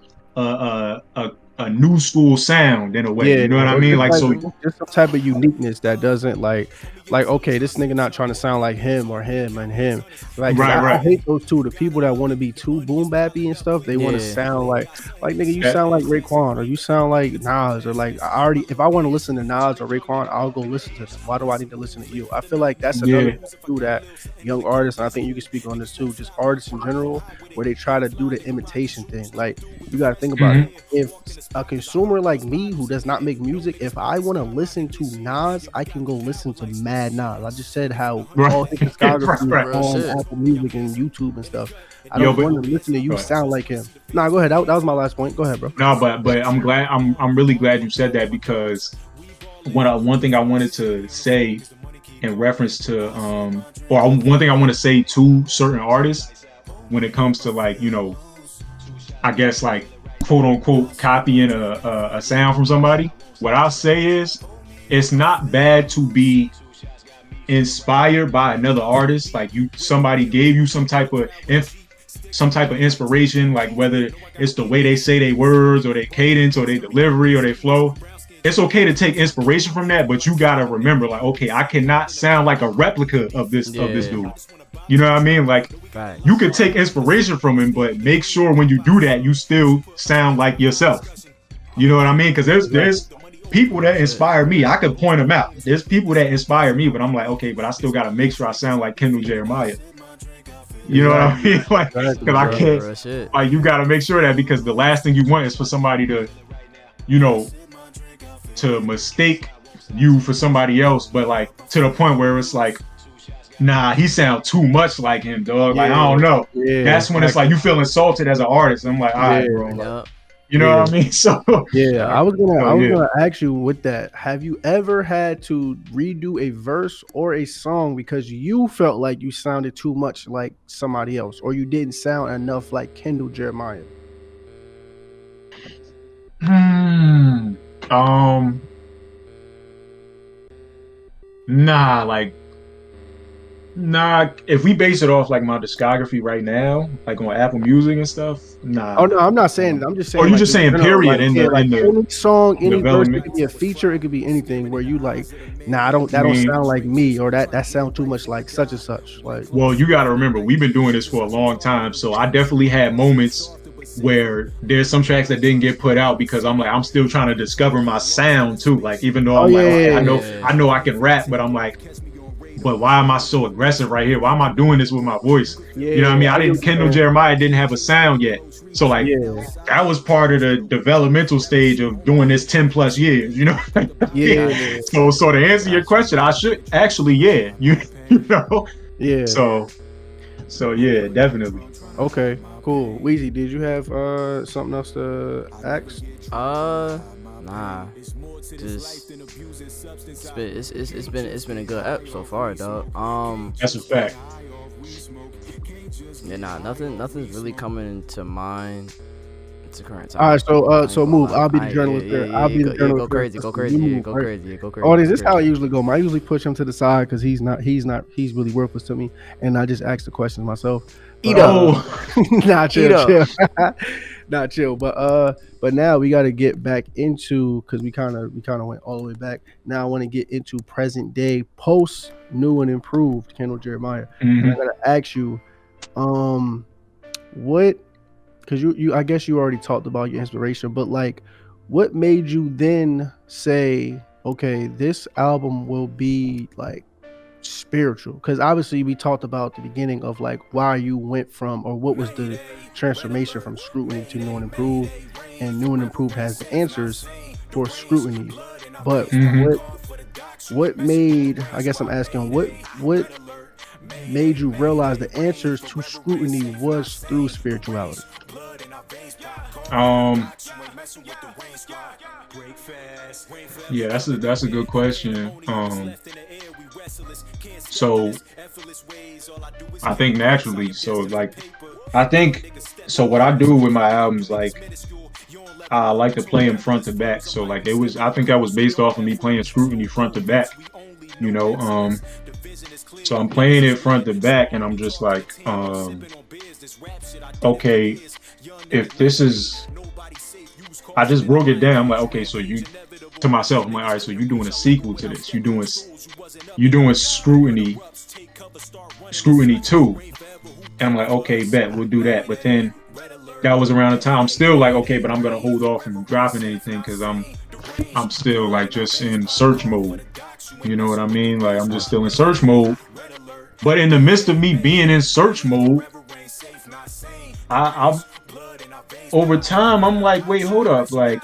new school sound in a way. You know what I mean? Like, so there's some type of uniqueness that doesn't like, okay, this nigga not trying to sound like him or him and him. Like, I hate those two. The people that want to be too boom bappy and stuff, they want to sound like nigga, you sound like Raekwon, or you sound like Nas, or like, if I want to listen to Nas or Raekwon, I'll go listen to them. Why do I need to listen to you? I feel like that's another thing too, that young artists, and I think you can speak on this too, just artists in general, where they try to do the imitation thing. Like, you got to think about it. If a consumer like me who does not make music, if I want to listen to Nas, I can go listen to Mad Nas. I just said how all his discography on Apple Music and YouTube and stuff. I don't want to listen to you sound like him. Nah, go ahead. That was my last point. Go ahead, bro. No, but I'm glad. I'm really glad you said that, because one thing I wanted to say in reference to or one thing I want to say to certain artists when it comes to, like, you know, I guess like quote unquote copying a sound from somebody. What I'll say is, it's not bad to be inspired by another artist. Like somebody gave you some type of inspiration, like whether it's the way they say their words or their cadence or their delivery or their flow. It's okay to take inspiration from that, but you gotta remember, like, okay, I cannot sound like a replica of this dude. You know what I mean? Like, you can take inspiration from him, but make sure when you do that, you still sound like yourself. You know what I mean? Because there's people that inspire me. I could point them out. There's people that inspire me, but I'm like, okay, but I still gotta make sure I sound like Kendal Jeremiah. You know what I mean? Like, because I can't. Like, you gotta make sure that, because the last thing you want is for somebody to, to mistake you for somebody else, but like to the point where it's like, nah, he sound too much like him, dog. Like, I don't know. That's when it's like you feel insulted as an artist. I'm like, all right, bro. Like, you know what I mean? So I was gonna ask you with that. Have you ever had to redo a verse or a song because you felt like you sounded too much like somebody else, or you didn't sound enough like Kendal Jeremiah? Nah, if we base it off like my discography right now, like on Apple Music and stuff, nah. Oh no, I'm not saying. I'm just saying. Or you just saying period in the any song, any verse, it could be a feature, it could be anything where you like, nah, that don't sound like me, or that sound too much like such and such. Like, well, you got to remember, we've been doing this for a long time, so I definitely had moments where there's some tracks that didn't get put out because I'm still trying to discover my sound too. Like, even though I know I can rap, but I'm like, but why am I so aggressive right here? Why am I doing this with my voice? You know what I mean? Kendal Jeremiah didn't have a sound yet. So like, that was part of the developmental stage of doing this 10 plus years, you know? So to answer your question, I should actually, you know? Yeah. So yeah, definitely. Okay, cool. Weezy, did you have something else to ask? Nah. Just it's been a good ep so far, dog. That's a fact. Yeah, nah, nothing's really coming to mind. It's the current time. All right, so move. I'll be the journalist there. I'll be the journalist. Go crazy. Oh, this is how I usually go. I usually push him to the side because he's really worthless to me, and I just ask the questions myself. Nah, chill. Not chill, but now we got to get back into, because we kind of went all the way back. Now I want to get into present day, post new and improved Kendal Jeremiah. And I gotta ask you, what? Because you I guess you already talked about your inspiration, but like, what made you then say, okay, this album will be like spiritual? Because obviously we talked about the beginning of like why you went from, or what was the transformation from Scrutiny to New and Improved, and New and Improved has the answers for Scrutiny, but what made, I guess I'm asking, what made you realize the answers to Scrutiny was through spirituality? Yeah, that's a good question. So I think naturally. So what I do with my albums, like, I like to play them front to back. So like, I think that was based off of me playing Scrutiny front to back, you know. So I'm playing it front to back, and I'm just like, okay, if this is, I just broke it down. I'm like, okay, so to myself, I'm like, all right, so you're doing a sequel to this. You're doing Scrutiny 2. And I'm like, okay, bet, we'll do that. But then that was around the time I'm still like, okay, but I'm gonna hold off from dropping anything because I'm still like just in search mode. You know what I mean? Like, I'm just still in search mode. But in the midst of me being in search mode, I over time I'm like, wait, hold up, like,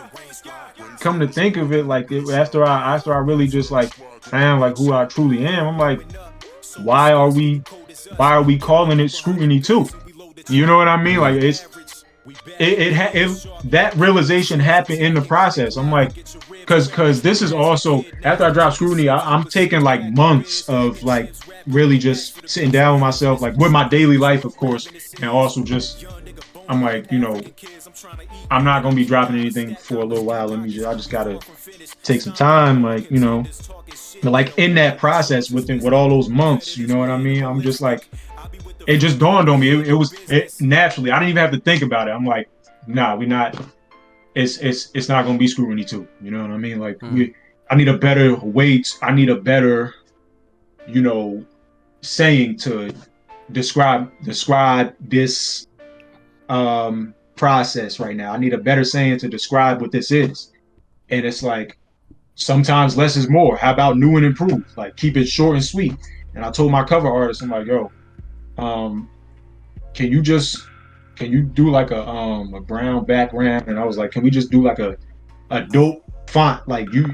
come to think of it, like, after I really just like found like who I truly am, I'm like, why are we calling it Scrutiny 2? You know what I mean? Like, that realization happened in the process. I'm like, because this is also, after I dropped Scrutiny, I'm taking like months of like really just sitting down with myself, like with my daily life, of course, and also just I'm like, I'm not gonna be dropping anything for a little while. I just gotta take some time, like, but like in that process with all those months, you know what I mean? I'm just like, it just dawned on me. It naturally. I didn't even have to think about it. I'm like, nah, we not. It's not gonna be Scrutiny 2. You know what I mean? Like I need a better weight. I need a better, saying to describe this process right now. I need a better saying to describe what this is. And it's like sometimes less is more. How about new and improved? Like keep it short and sweet. And I told my cover artist, I'm like, yo, can you do like a brown background? And I was like, can we just do like a dope font? Like you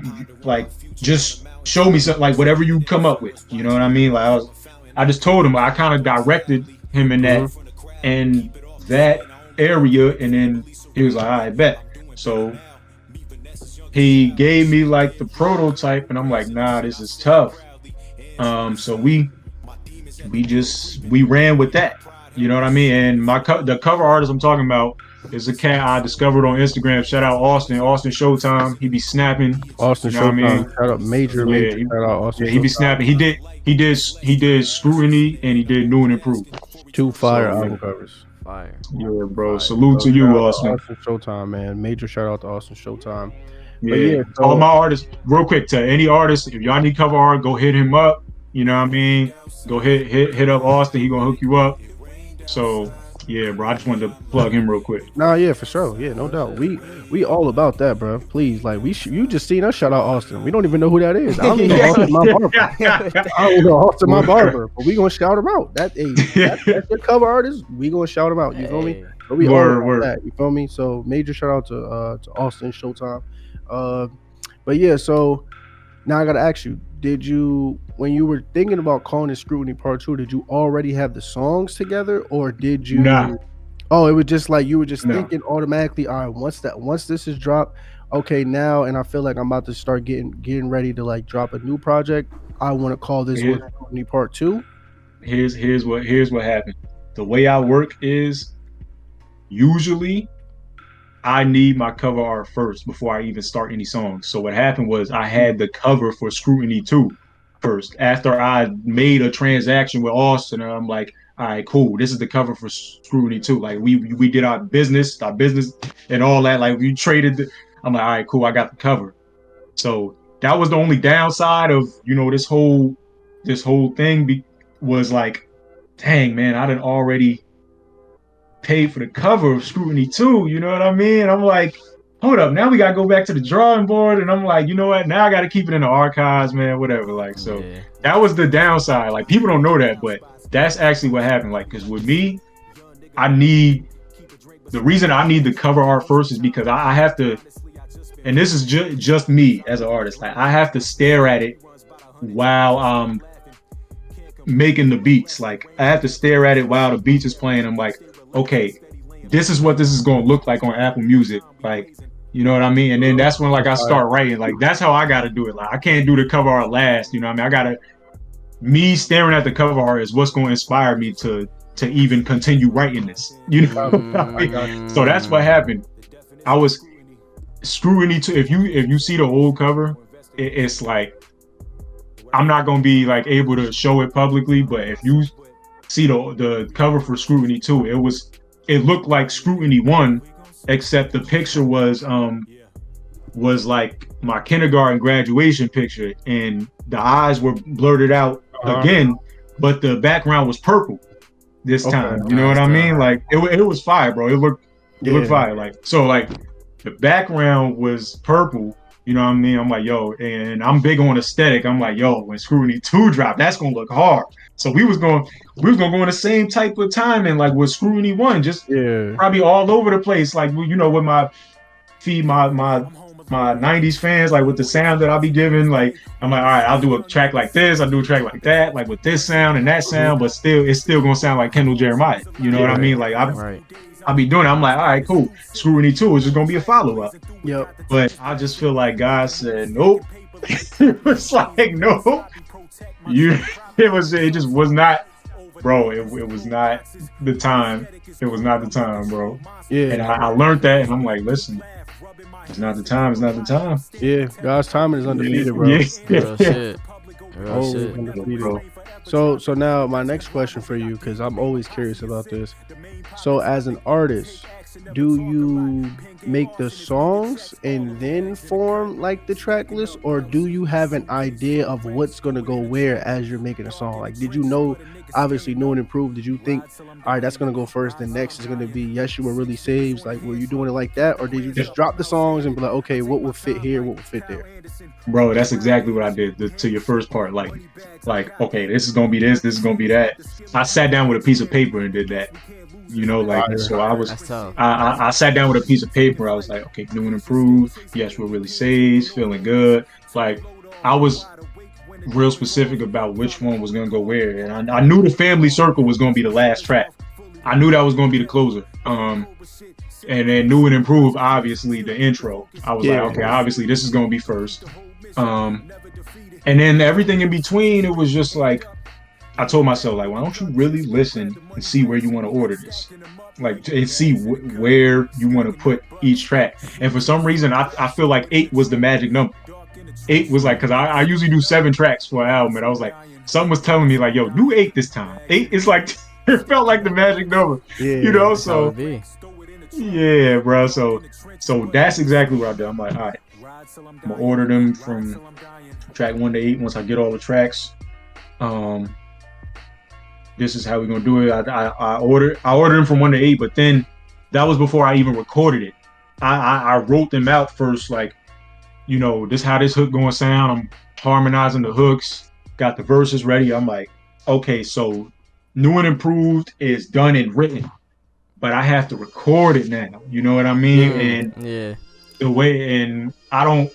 like just show me something, like whatever you come up with. You know what I mean? Like I just told him, I kind of directed him in that area, and then he was like, all right, bet. So he gave me like the prototype, and I'm like, nah, this is tough. So we ran with that. You know what I mean? And the cover artist I'm talking about is a cat I discovered on Instagram. Shout out Austin Showtime. He be snapping. Austin Showtime. Shout out major. Shout out Austin. Yeah, he be snapping. He did Scrutiny and he did New and Improved. 2 fire album covers. Fire. Yeah, bro. Salute to you, Austin. Austin Showtime, man. Major shout out to Austin Showtime. Yeah. So, all my artists, real quick, to any artists, if y'all need cover art, go hit him up. You know what I mean? Go hit up Austin. He gonna hook you up. So yeah, bro. I just wanted to plug him real quick. Nah, yeah, for sure. Yeah, no doubt. We all about that, bro. Please, like you just seen us shout out Austin. We don't even know who that is. I don't know Austin, my barber. I don't know Austin, my barber. But we gonna shout him out. That's the cover artist. We gonna shout him out. You feel me? But we all about that. You feel me? So major shout out to Austin Showtime. But yeah, so now I gotta ask you. Did you, when you were thinking about calling it Scrutiny Part 2, did you already have the songs together, or did you? Nah. Oh, it was just like you were just thinking automatically. All right, once this is dropped, okay, now, and I feel like I'm about to start getting ready to like drop a new project. I want to call this one Scrutiny Part 2. Here's what happened. The way I work is usually I need my cover art first before I even start any songs. So what happened was I had the cover for Scrutiny 2 first. After I made a transaction with Austin, and I'm like, all right, cool. This is the cover for Scrutiny 2. Like we did our business and all that. Like we traded. I'm like, all right, cool. I got the cover. So that was the only downside of, this whole thing was like, dang, man, I didn't already paid for the cover of Scrutiny 2, you know what I mean? I'm like, hold up, now we gotta go back to the drawing board, and I'm like, you know what? Now I gotta keep it in the archives, man, whatever. Like, so that was the downside. Like, people don't know that, but that's actually what happened. Like, because with me, the reason I need the cover art first is because I have to, and this is just me as an artist, like I have to stare at it while I'm making the beats. Like, I have to stare at it while the beats is playing. I'm like, okay, this is what this is going to look like on Apple Music. Like, you know what I mean? And then that's when like I start writing. Like, that's how I got to do it. Like, I can't do the cover art last. You know what I mean? Me staring at the cover art is what's going to inspire me to even continue writing this. You know what I mean? So that's what happened. I was Scrutiny 2. If you see the old cover, it's like, I'm not going to be like able to show it publicly, but if you see the cover for Scrutiny 2, it looked like Scrutiny 1, except the picture was like my kindergarten graduation picture, and the eyes were blurred out again, but the background was purple this time. You know what I mean? Like it was fire, bro. It looked fire. Like, so like the background was purple. You know what I mean? I'm like, yo, and I'm big on aesthetic. I'm like, yo, when Scrutiny 2 dropped, that's gonna look hard. So we was gonna go in the same type of timing, like with Scrutiny 1, just probably all over the place. Like, with my feed my 90s fans, like with the sound that I'll be giving. Like, I'm like, all right, I'll do a track like this, I'll do a track like that, like with this sound and that sound, but it's still gonna sound like Kendal Jeremiah. You know what I mean? Like I'll be doing it. I'm like, all right, cool. Scrutiny 2 is just gonna be a follow-up. Yep. But I just feel like God said, nope. It was like, nope. It just was not bro, it was not the time. It was not the time, bro. Yeah, And I learned that, and I'm like, listen, it's not the time. It's not the time. yeah. God's timing is undefeated, bro. Yeah, Real shit. Real Always shit. undefeated. bro. So now my next question for you, because I'm always curious about this. So as an artist, do you make the songs and then form like the track list, or do you have an idea of what's gonna go where as you're making a song? Like, did you know, obviously New and Improved, did you think, all right, that's gonna go first, then next is gonna be Yes You Were Really Saves? Like, were you doing it like that, or did you just drop the songs and be like, okay, what would fit here, what would fit there? Bro, that's exactly what I did to your first part. Like, okay, this is gonna be this is gonna be that. I sat down with a piece of paper and did that. You know, like, so That's tough. I sat down with a piece of paper. I was like, okay, New and Improved. Yes, we're really saves, feeling good. Like, I was real specific about which one was gonna go where, and I knew the Family Circle was gonna be the last track. I knew that was gonna be the closer. And then New and Improved, obviously the intro. I was like, okay, obviously this is gonna be first. And then everything in between, it was just like, I told myself, like, why don't you really listen and see where you want to order this? Like, and see where you want to put each track. And for some reason, I feel like 8 was the magic number. 8 was like, because I usually do 7 tracks for an album, and I was like, something was telling me, like, yo, do 8 this time. 8 is like, it felt like the magic number, you know? So, yeah, bro. So that's exactly what I did. I'm like, all right, I'm gonna order them from track 1 to 8 once I get all the tracks. This is how we're gonna do it. I ordered them from 1 to 8, but then that was before I even recorded it. I wrote them out first, like, you know, this how this hook gonna sound. I'm harmonizing the hooks, got the verses ready. I'm like, okay, so New and Improved is done and written, but I have to record it now. You know what I mean? And the way, and I don't.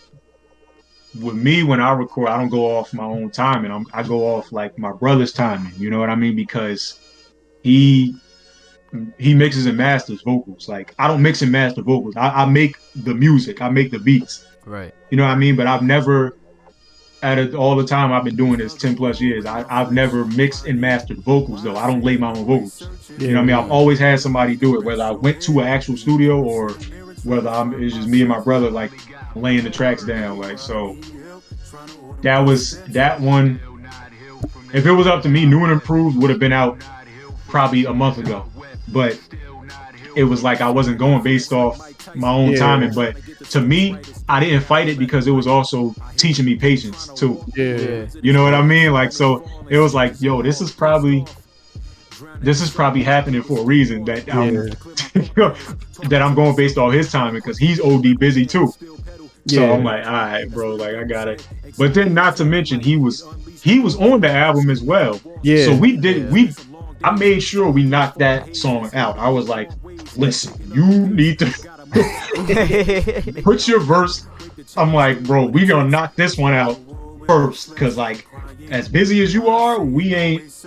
With me, when I record, I don't go off my own timing. I go off like my brother's timing. You know what I mean? Because he mixes and masters vocals. Like, I don't mix and master vocals. I make the music. I make the beats. Right. You know what I mean? But I've never, all the time I've been doing this 10 plus years, I've never mixed and mastered vocals though. I don't lay my own vocals. You know what I mean? I've always had somebody do it, whether I went to an actual studio or whether it's just me and my brother, like, laying the tracks down. Like, so that was that one. If it was up to me, New and Improved would have been out probably a month ago, but it was like I wasn't going based off my own timing. But to me, I didn't fight it because it was also teaching me patience too. You know what I mean? Like, so it was like, yo, this is probably happening for a reason, that that I'm going based off his timing, because he's OD busy too. So I'm like, all right, bro, like, I got it. But then, not to mention, he was on the album as well. So I made sure we knocked that song out. I was like, listen, you need to put your verse. I'm like, bro, we gonna knock this one out first, because, like, as busy as you are, we ain't,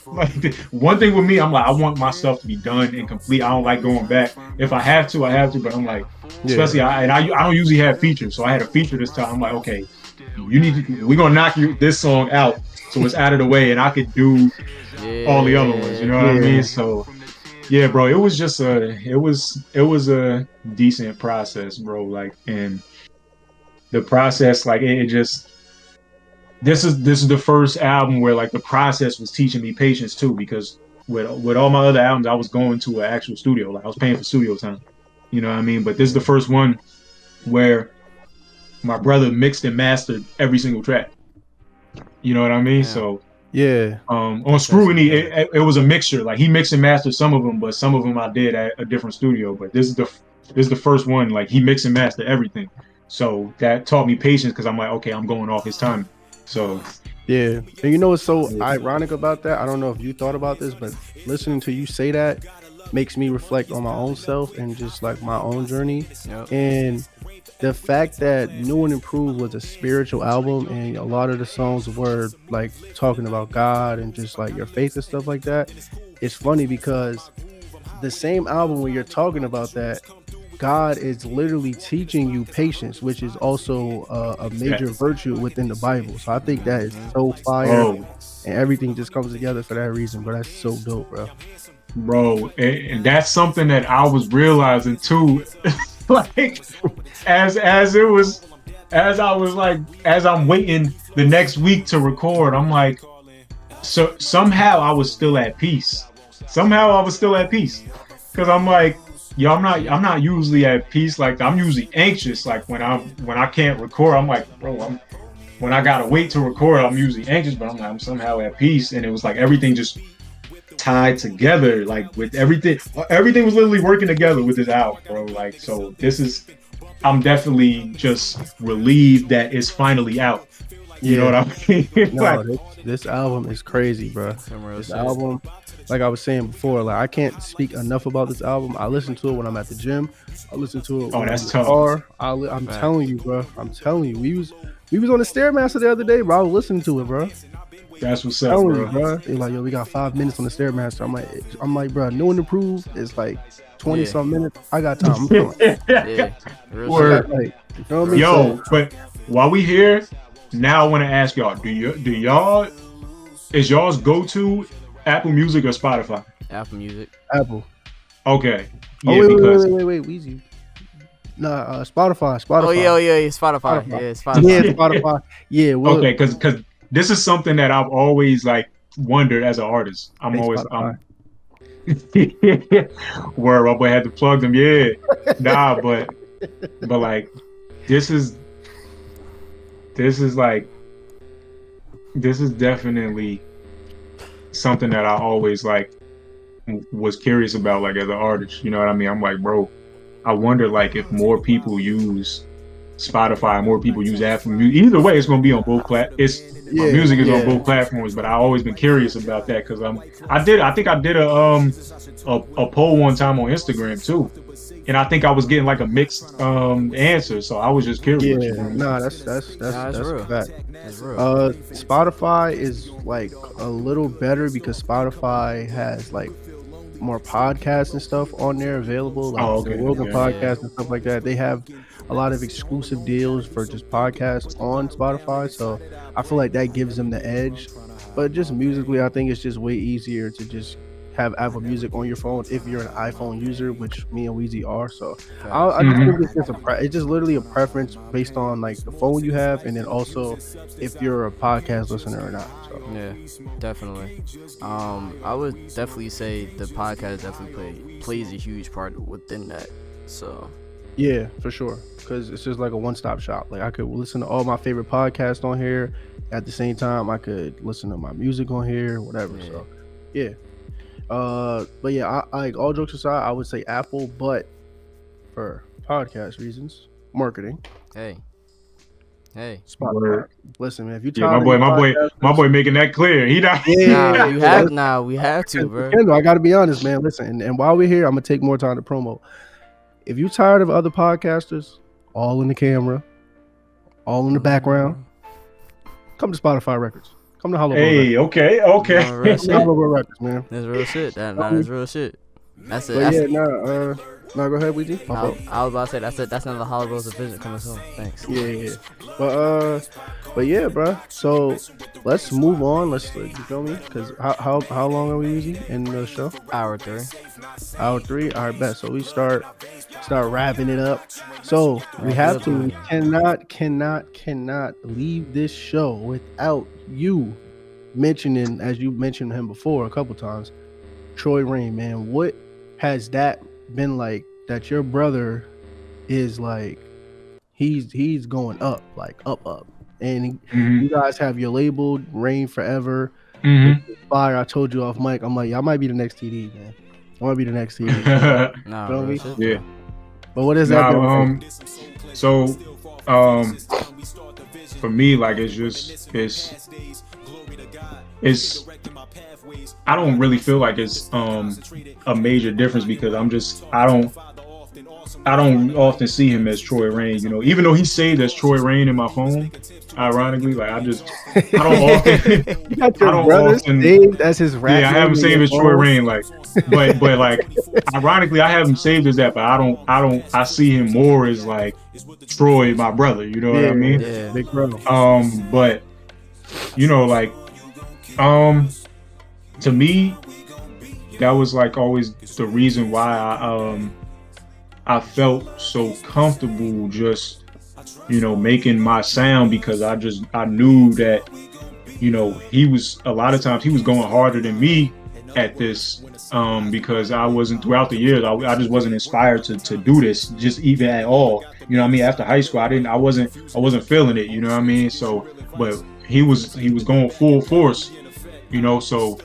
like, one thing with me, I'm like, I want my stuff to be done and complete. I don't like going back. If I have to, but I'm like, especially, I don't usually have features, so I had a feature this time. I'm like, okay, we're gonna knock this song out so it's out of the way, and I could do all the other ones. You know what I mean? So yeah, bro, it was just it was a decent process, bro. Like, and the process, like, it just. This is the first album where, like, the process was teaching me patience too, because with all my other albums, I was going to an actual studio, like, I was paying for studio time, you know what I mean? But this is the first one where my brother mixed and mastered every single track, you know what I mean? So on Scrutiny, it was a mixture. Like, he mixed and mastered some of them, but some of them I did at a different studio. But this is the first one, like, he mixed and mastered everything, so that taught me patience, because I'm like, okay, I'm going off his time. So and you know what's so ironic about that? I don't know if you thought about this, but listening to you say that makes me reflect on my own self and just, like, my own journey. And the fact that New and Improved was a spiritual album, and a lot of the songs were, like, talking about God and just, like, your faith and stuff like that. It's funny because the same album where you're talking about that, God is literally teaching you patience, which is also a major virtue within the Bible. So I think that is so fire, and everything just comes together for that reason. But that's so dope, bro, and that's something that I was realizing too. Like as I'm waiting the next week to record, I'm like, so somehow I was still at peace. Because I'm like, yo, I'm not usually at peace. Like, I'm usually anxious. Like when I can't record, I'm like, bro, when I gotta wait to record, I'm usually anxious, but I'm somehow at peace. And it was like everything just tied together, like with everything was literally working together with this album, bro. Like, so I'm definitely just relieved that it's finally out. You know what I mean? No, this album is crazy, bro. This album, like I was saying before, like I can't speak enough about this album. I listen to it when I'm at the gym. I listen to it when I'm in the car. I'm telling you, bro. I'm telling you. We was on the Stairmaster the other day, bro. I was listening to it, bro. That's what's up, bro. They're like, yo, we got 5 minutes on the Stairmaster. I'm like, bro, new and improved. It's like 20 some minutes. I got time. Word. Like, you know what I mean? Yo, but while we here, now I want to ask y'all: is y'all's go-to Apple Music or Spotify? Apple Music. Apple. Okay. Yeah, wait, Weezy. Nah, Spotify. Oh yeah, Spotify. Yeah, Spotify. Yeah, Spotify. Yeah. Well, okay, because this is something that I've always like wondered as an artist. Word, my boy had to plug them. Yeah, nah, but like this is definitely something that I always like was curious about, like as an artist. You know what I mean? I'm like, bro, I wonder like if more people use Spotify, more people use Apple Music. Either way, it's gonna be on both platforms. My music is on both platforms, but I've always been curious about that because I think I did a poll one time on Instagram too, and I think I was getting like a mixed answer, so I was just curious. Yeah, nah, that's real. Fact. That's real. Spotify is like a little better because Spotify has like more podcasts and stuff on there available, like the Rogan podcast and stuff like that. They have a lot of exclusive deals for just podcasts on Spotify, so I feel like that gives them the edge. But just musically, I think it's just way easier to just have Apple Music on your phone if you're an iPhone user, which me and Weezy are. So I just think it's just literally a preference based on like the phone you have, and then also if you're a podcast listener or not. So. Yeah, definitely. I would definitely say the podcast definitely plays a huge part within that. So. Yeah, for sure. Because it's just like a one-stop shop. Like I could listen to all my favorite podcasts on here. At the same time, I could listen to my music on here, whatever. Yeah. So, yeah. But yeah, I like all jokes aside, I would say Apple, but for podcast reasons, marketing. Hey. Spotify. Listen, man, if you my boy making that clear. He not. Yeah, we have to, bro. Kendal, I gotta be honest, man. Listen, and while we're here, I'm gonna take more time to promote. If you're tired of other podcasters, all in the camera, all in the background, come to Spotify Records. Come to HoloBros. Hey, okay. HoloBros Records, man. That's real shit. That's real shit. That's it. No, go ahead, Weezy. I was about to say that's another HoloBros division coming soon. Thanks. Yeah. But yeah, bro. So let's move on. You feel me? Because how long are we using in the show? Hour 3. All right, bet. So we start wrapping it up. So we have to. We cannot leave this show without you mentioning, as you mentioned him before a couple times, Troy Rain, man. What has that been like? That your brother is like, he's going up, like up, and you guys have your label Rain Forever. Fire. I told you off mic. I'm like, y'all might be the next TD, man. I want to be the next TD. Yeah. But what is that? So, for me, like it's I don't really feel like it's a major difference because I don't often see him as Troy Rain, you know, even though he's saved as Troy Rain in my phone. Ironically, like I don't often, You got I your don't brother often, saved as his rap yeah, I name have him in saved your as Troy phone? Rain, like, but like, ironically, I have him saved as that, but I see him more as like Troy, my brother, you know what I mean? Yeah. Big bro. But you know, like, to me, that was like always the reason why I felt so comfortable just, you know, making my sound, because I knew that, you know, a lot of times he was going harder than me at this, because I wasn't, throughout the years, I just wasn't inspired to do this, just even at all. You know what I mean? After high school, I wasn't feeling it, you know what I mean? So, but he was going full force, you know, so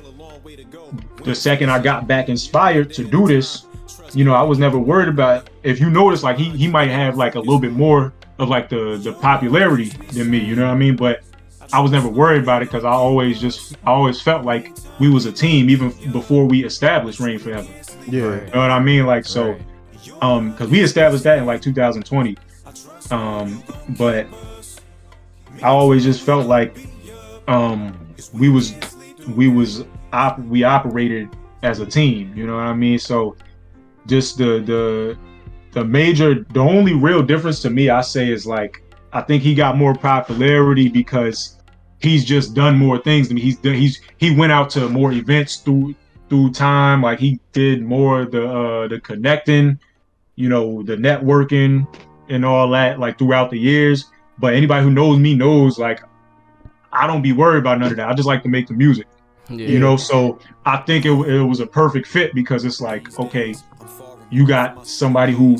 the second I got back inspired to do this, you know, I was never worried about, if you notice, like he might have like a little bit more of like the popularity than me, you know what I mean? But I was never worried about it, because I always felt like we was a team even before we established Reign Forever. Yeah. You know what I mean? Like, so, because we established that in like 2020. But I always just felt like we operated as a team, you know what I mean? So just the only real difference to me, I say, is like, I think he got more popularity because he's just done more things than me. He went out to more events through time. Like, he did more the connecting, you know, the networking and all that, like, throughout the years. But anybody who knows me knows, like, I don't be worried about none of that. I just like to make the music. Yeah. You know, so I think it was a perfect fit, because it's like, okay, you got somebody who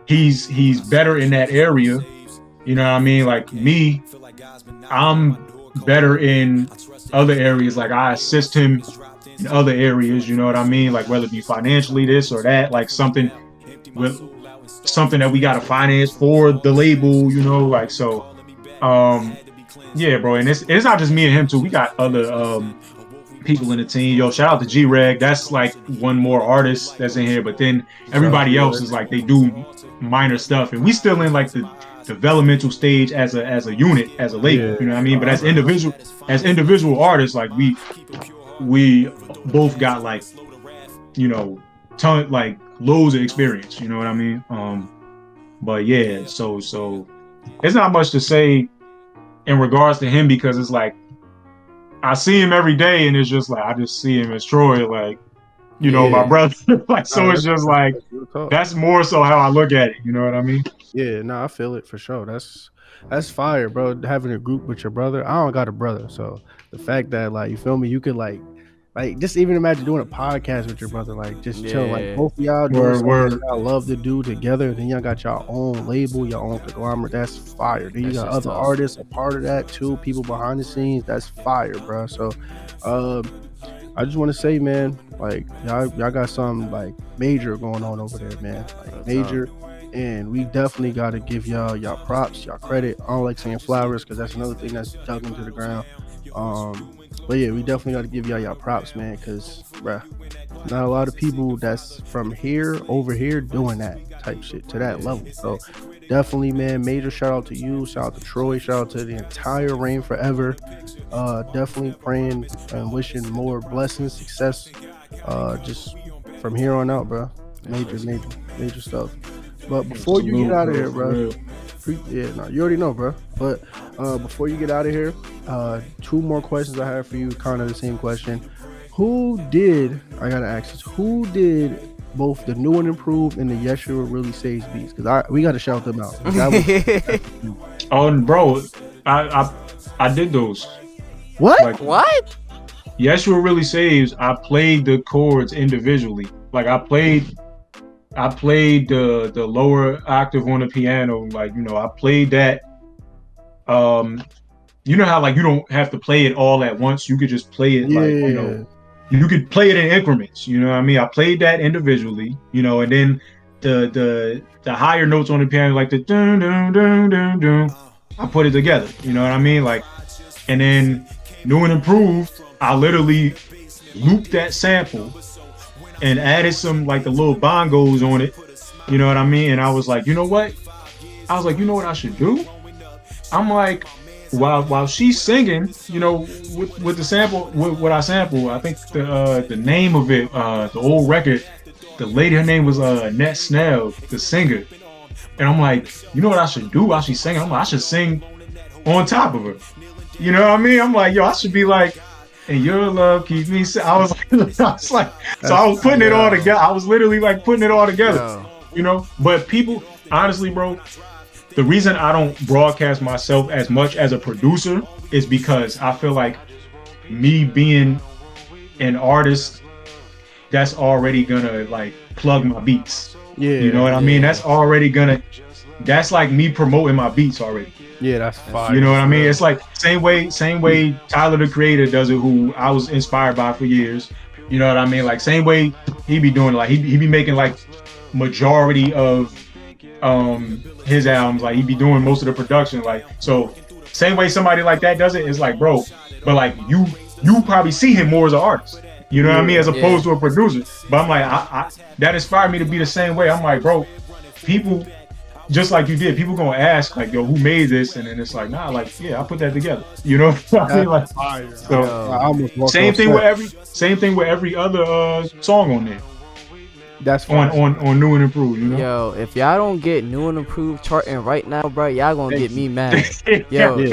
he's better in that area. You know what I mean? Like me, I'm better in other areas. Like, I assist him in other areas. You know what I mean? Like, whether it be financially, this or that, like something that we got to finance for the label. You know, like, so. Yeah, bro, and it's not just me and him too. We got other people in the team. Yo, shout out to G-Reg. That's like one more artist that's in here, but then everybody else is like, they do minor stuff, and we still in like the developmental stage as a unit, as a label. You know what I mean? But as individual artists, like we both got, like, you know, like loads of experience. You know what I mean? But yeah, so it's not much to say in regards to him, because it's like, I see him every day, and it's just like, I just see him as Troy, like, you know, my brother. Like, so it's just like, that's more so how I look at it. You know what I mean? Yeah, no, I feel it for sure. That's fire, bro. Having a group with your brother. I don't got a brother, so the fact that, like, you feel me, you could like just even imagine doing a podcast with your brother, like, just chill, like both of y'all doing something y'all love to do together. Then y'all got your own label, your own conglomerate. That's fire. Then you got other artists a part of that too, people behind the scenes. That's fire, bro. So I just want to say, man, like, y'all got something like major going on over there, man. Like, major. And we definitely got to give y'all props, y'all credit. I don't like saying flowers, because that's another thing that's dug into the ground. But yeah, we definitely got to give y'all props, man, because, bruh, not a lot of people that's from here over here doing that type shit to that level. So definitely, man, major shout out to you, shout out to Troy, shout out to the entire Reign Forever. Definitely praying and wishing more blessings, success, just from here on out, bro. Major stuff. But before you get out of here, bro, you already know, bro. But before you get out of here, two more questions I have for you, kind of the same question. I gotta ask this, who did both the new and improved and the Yeshua Really Saves beats? Because we gotta shout them out. Oh, bro, I did those. What? Like, what? Yeshua Really Saves, I played the chords individually. Like, I played the lower octave on the piano. Like, you know, I played that. You know how, like, you don't have to play it all at once. You could just play it, like, you know, you could play it in increments. You know what I mean? I played that individually, you know, and then the higher notes on the piano, like the dun dun dun dun dun, I put it together. You know what I mean? Like, and then New and Improved, I literally looped that sample and added some, like, the little bongos on it, You know what I mean? And I was like, you know what? I was like, you know what I should do? I'm like, while she's singing, you know, with the sample, with what I sample, I think the name of it, the old record, the lady, her name was Nat Snell, the singer. And I'm like, you know what I should do while she's singing? I'm like, I should sing on top of her. You know what I mean? I'm like, yo, I should be like, and your love keeps me. I was like, so I was putting it all together. I was literally like putting it all together, you know. But people, honestly, bro, the reason I don't broadcast myself as much as a producer is because I feel like me being an artist, that's already gonna like plug my beats. Yeah, you know what I mean? That's already gonna. That's like me promoting my beats already. Yeah, that's fire. You know what I mean? It's like same way Tyler the Creator does it, who I was inspired by for years. You know what I mean? Like same way he be doing, like he be making like majority of his albums, like he be doing most of the production. Like, so same way somebody like that does it, it's like, bro, but like you probably see him more as an artist. You know what I mean? As opposed to a producer. But I'm like, I that inspired me to be the same way. I'm like, bro, people, just like you did, people gonna ask like, yo, who made this? And then it's like, nah, like, yeah, I put that together. You know what I mean? Like, so same thing with every other song on there. That's fine. on New and Improved. You know? Yo, if y'all don't get New and Improved charting right now, bro, y'all gonna get me mad. Yo, if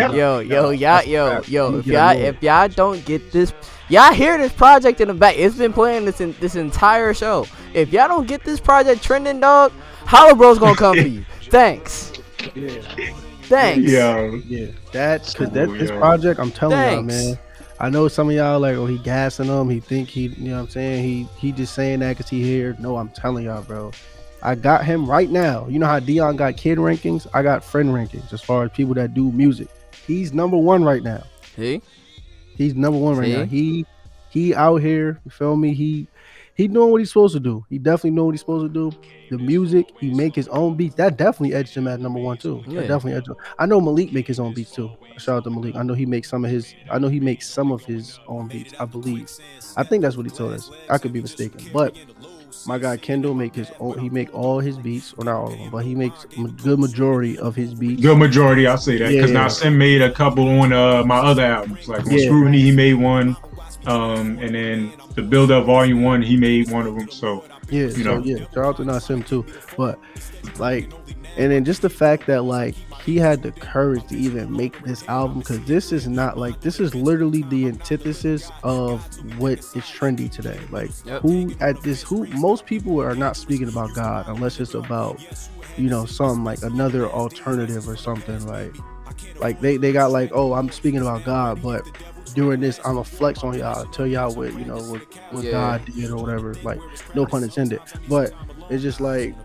y'all don't get this, y'all hear this project in the back. It's been playing this entire show. If y'all don't get this project trending, dog, HoloBros gonna come for you. Thanks. Yeah. Thanks. Yeah. That's because this project, I'm telling y'all, man. I know some of y'all like, oh, he gassing them. He think he, you know what I'm saying? He just saying that because he here. No, I'm telling y'all, bro. I got him right now. You know how Dion got kid rankings? I got friend rankings as far as people that do music. He's number one right now. He's number one right now. He out here, you feel me? He doing what he's supposed to do. He definitely know what he's supposed to do. The music, he make his own beats. That definitely edged him at number one too. Yeah. That definitely edged him. I know Malik make his own beats too. Shout out to Malik. I know he makes some of his own beats, I believe. I think that's what he told us. I could be mistaken. But my guy Kendal he make all his beats, or not all of them, but he makes a good majority of his beats. Good majority, I'll say that. Because Nassim made a couple on my other albums. Like on Scrutiny, he made one. And then the Build Up Volume 1, he made one of them. So shout out to Nassim too. But like, and then just the fact that like he had the courage to even make this album, because this is literally the antithesis of what is trendy today. Like most people are not speaking about God unless it's about, you know, some like another alternative or something. Like they got like, oh, I'm speaking about God, but during this, I'm a flex on y'all, tell y'all what, you know, what God did or whatever. Like, no pun intended. But it's just like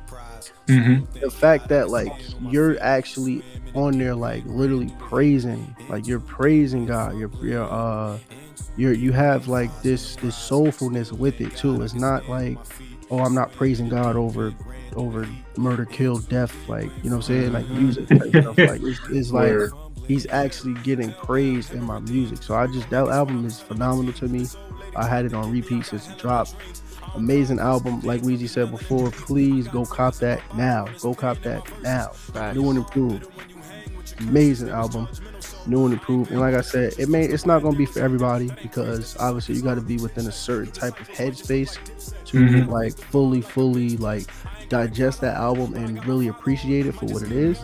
the fact that like you're actually on there, like literally praising, like you're praising God. You have like this soulfulness with it too. It's not like, oh, I'm not praising God over murder, kill, death, like, you know what I'm saying, like music type stuff. Like it's like he's actually getting praise in my music. So that album is phenomenal to me. I had it on repeat since it dropped. Amazing album. Like Weezy said before, please go cop that now. Facts. New and Improved. Amazing album. New and Improved. And like I said, it's not gonna be for everybody, because obviously you got to be within a certain type of headspace to like fully like digest that album and really appreciate it for what it is.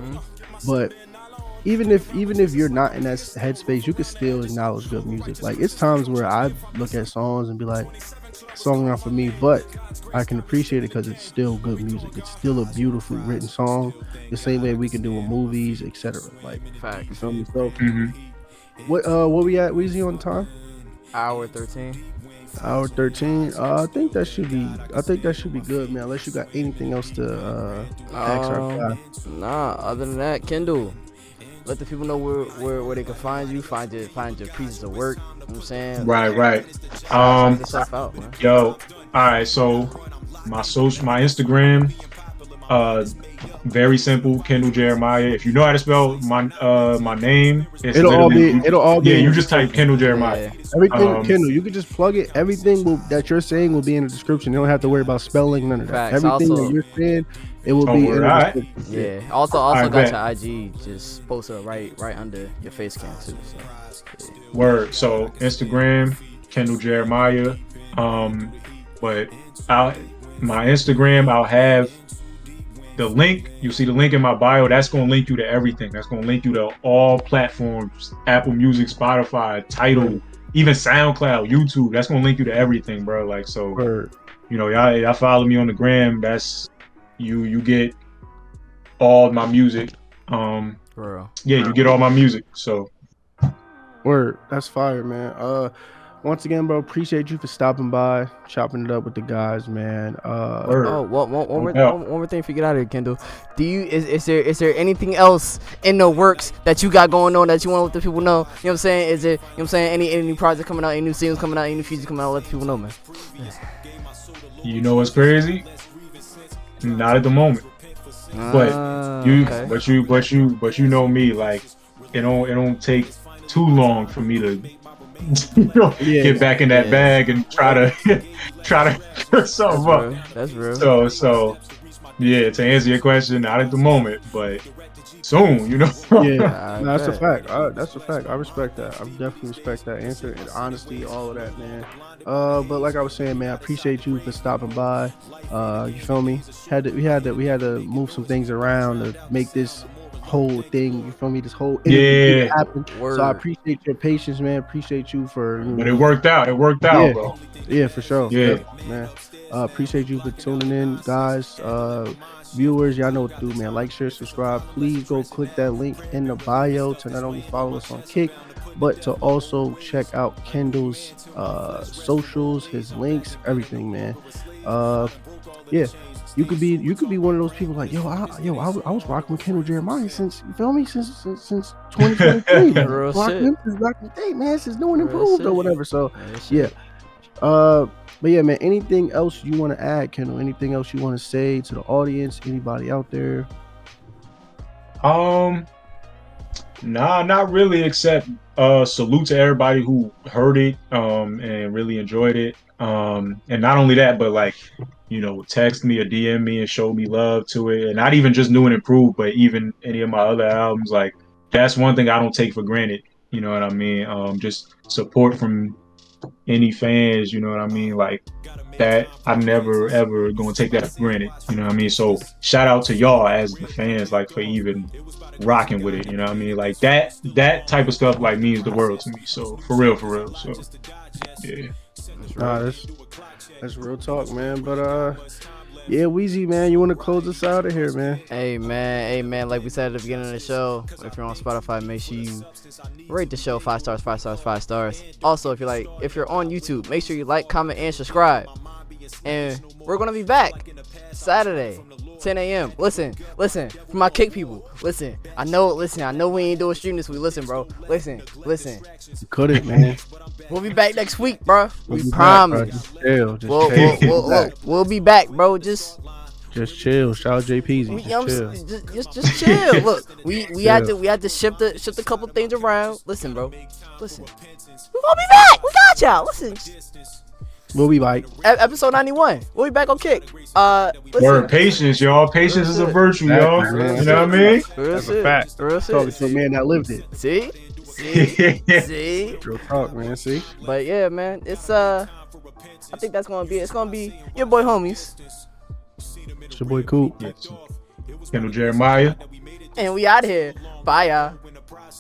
But even if you're not in that headspace, you can still acknowledge good music. Like, it's times where I look at songs and be like, song not for me, but I can appreciate it because it's still good music. It's still a beautifully written song, the same way we can do with movies, etc. Like, facts. You feel me? So what we at, Weezy, on time? Hour 13. Hour 13. I think that should be good, man. Unless you got anything else to ask our guy. Nah, other than that, Kendal, let the people know where they can find you, find your pieces of work. You know what I'm saying? Right. Check yourself out, man. Yo, all right. So my Instagram, very simple, Kendal Jeremiah. If you know how to spell my name, it'll all be. Yeah, you just type Kendal Jeremiah. Yeah. Everything Kendal, you can just plug it. Everything that you're saying will be in the description. You don't have to worry about spelling, none of that. Facts. Everything Also, that you're saying It will Oh, be word. in the All right. description. Yeah. Also I got bet. your IG just posted right under your face cam too. So, yeah. Word. So Instagram, Kendal Jeremiah. But my Instagram, I'll have the link. You'll see the link in my bio. That's gonna link you to everything. That's gonna link you to all platforms: Apple Music, Spotify, Tidal, even SoundCloud, YouTube. That's gonna link you to everything, bro. Like so, Word. you know, y'all follow me on the gram. That's you get all my music. For real. Yeah, you get all my music. So Word. That's fire, man. Once again, bro, appreciate you for stopping by, chopping it up with the guys, man. word. Oh, one doubt. more thing for you get out of here, Kendall. Do you is there anything else in the works that you got going on that you want to let the people know? You know what I'm saying? Is there, you know what I'm saying, any new project coming out, any new singles coming out, any new features coming out? Let the people know, man. You know what's crazy? Not at the moment. But you know me, like it don't take too long for me to get back in that bag and try to put something up. That's real. So yeah, to answer your question, not at the moment, but soon, you know. Yeah, no, that's a fact. That's a fact. I respect that. I definitely respect that answer and honesty, all of that, man. But like I was saying, man, I appreciate you for stopping by. You feel me? We had to move some things around to make this whole thing. You feel me? This whole interview happen. Word. So I appreciate your patience, man. Appreciate you for. But it worked out. It worked out, bro. Yeah, for sure. Yeah, man. Appreciate you for tuning in, guys. Viewers, y'all know what to do, man. Like, share, subscribe. Please go click that link in the bio to not only follow us on Kick, but to also check out Kendall's socials, his links, everything, man. Yeah, you could be one of those people like, I was rocking with Kendal Jeremiah since, you feel me, since 2023. Real Rocking shit. him since back in the day, man. Since no one Real improved shit. or whatever. So Real shit. yeah. But yeah, man, anything else you want to add, Kendall? Anything else you want to say to the audience? Anybody out there? Nah, not really, except salute to everybody who heard it and really enjoyed it. And not only that, but like, you know, text me or DM me and show me love to it. And not even just New and Improved, but even any of my other albums. Like, that's one thing I don't take for granted. You know what I mean? Just support from any fans, you know what I mean? Like that, I'm never ever gonna take that for granted. You know what I mean? So shout out to y'all as the fans, like for even rocking with it. You know what I mean? Like that type of stuff like means the world to me. So for real. So yeah. That's real talk, man. But yeah, Weezy, man, you want to close us out of here, man? Hey man, like we said at the beginning of the show, if you're on Spotify, make sure you rate the show 5 stars. Also, if you're on YouTube, make sure you like, comment, and subscribe. And we're gonna be back Saturday, 10 a.m. Listen, for my Kick people, listen. I know we ain't doing stream this week. Listen, bro. Listen. You couldn't, man. We'll be back next week, bro. We We'll promise. Just chill. We'll be back, bro. Just chill. Shout out JPZ. Just chill. Look, we had to shift a couple things around. Listen, bro. Listen. We're gonna be back. We got y'all. Listen. We'll be back. Episode 91. We'll be back on Kick. Listen. Word, patience, y'all. Patience is a virtue, y'all. Man. You know what I mean? That's a fact. Real Talking shit. to a man that lived it. See? Real talk, man. See? But yeah, man, it's I think it's gonna be your boy homies. It's your boy Coop. Kendal Jeremiah. And we out here. Bye, y'all.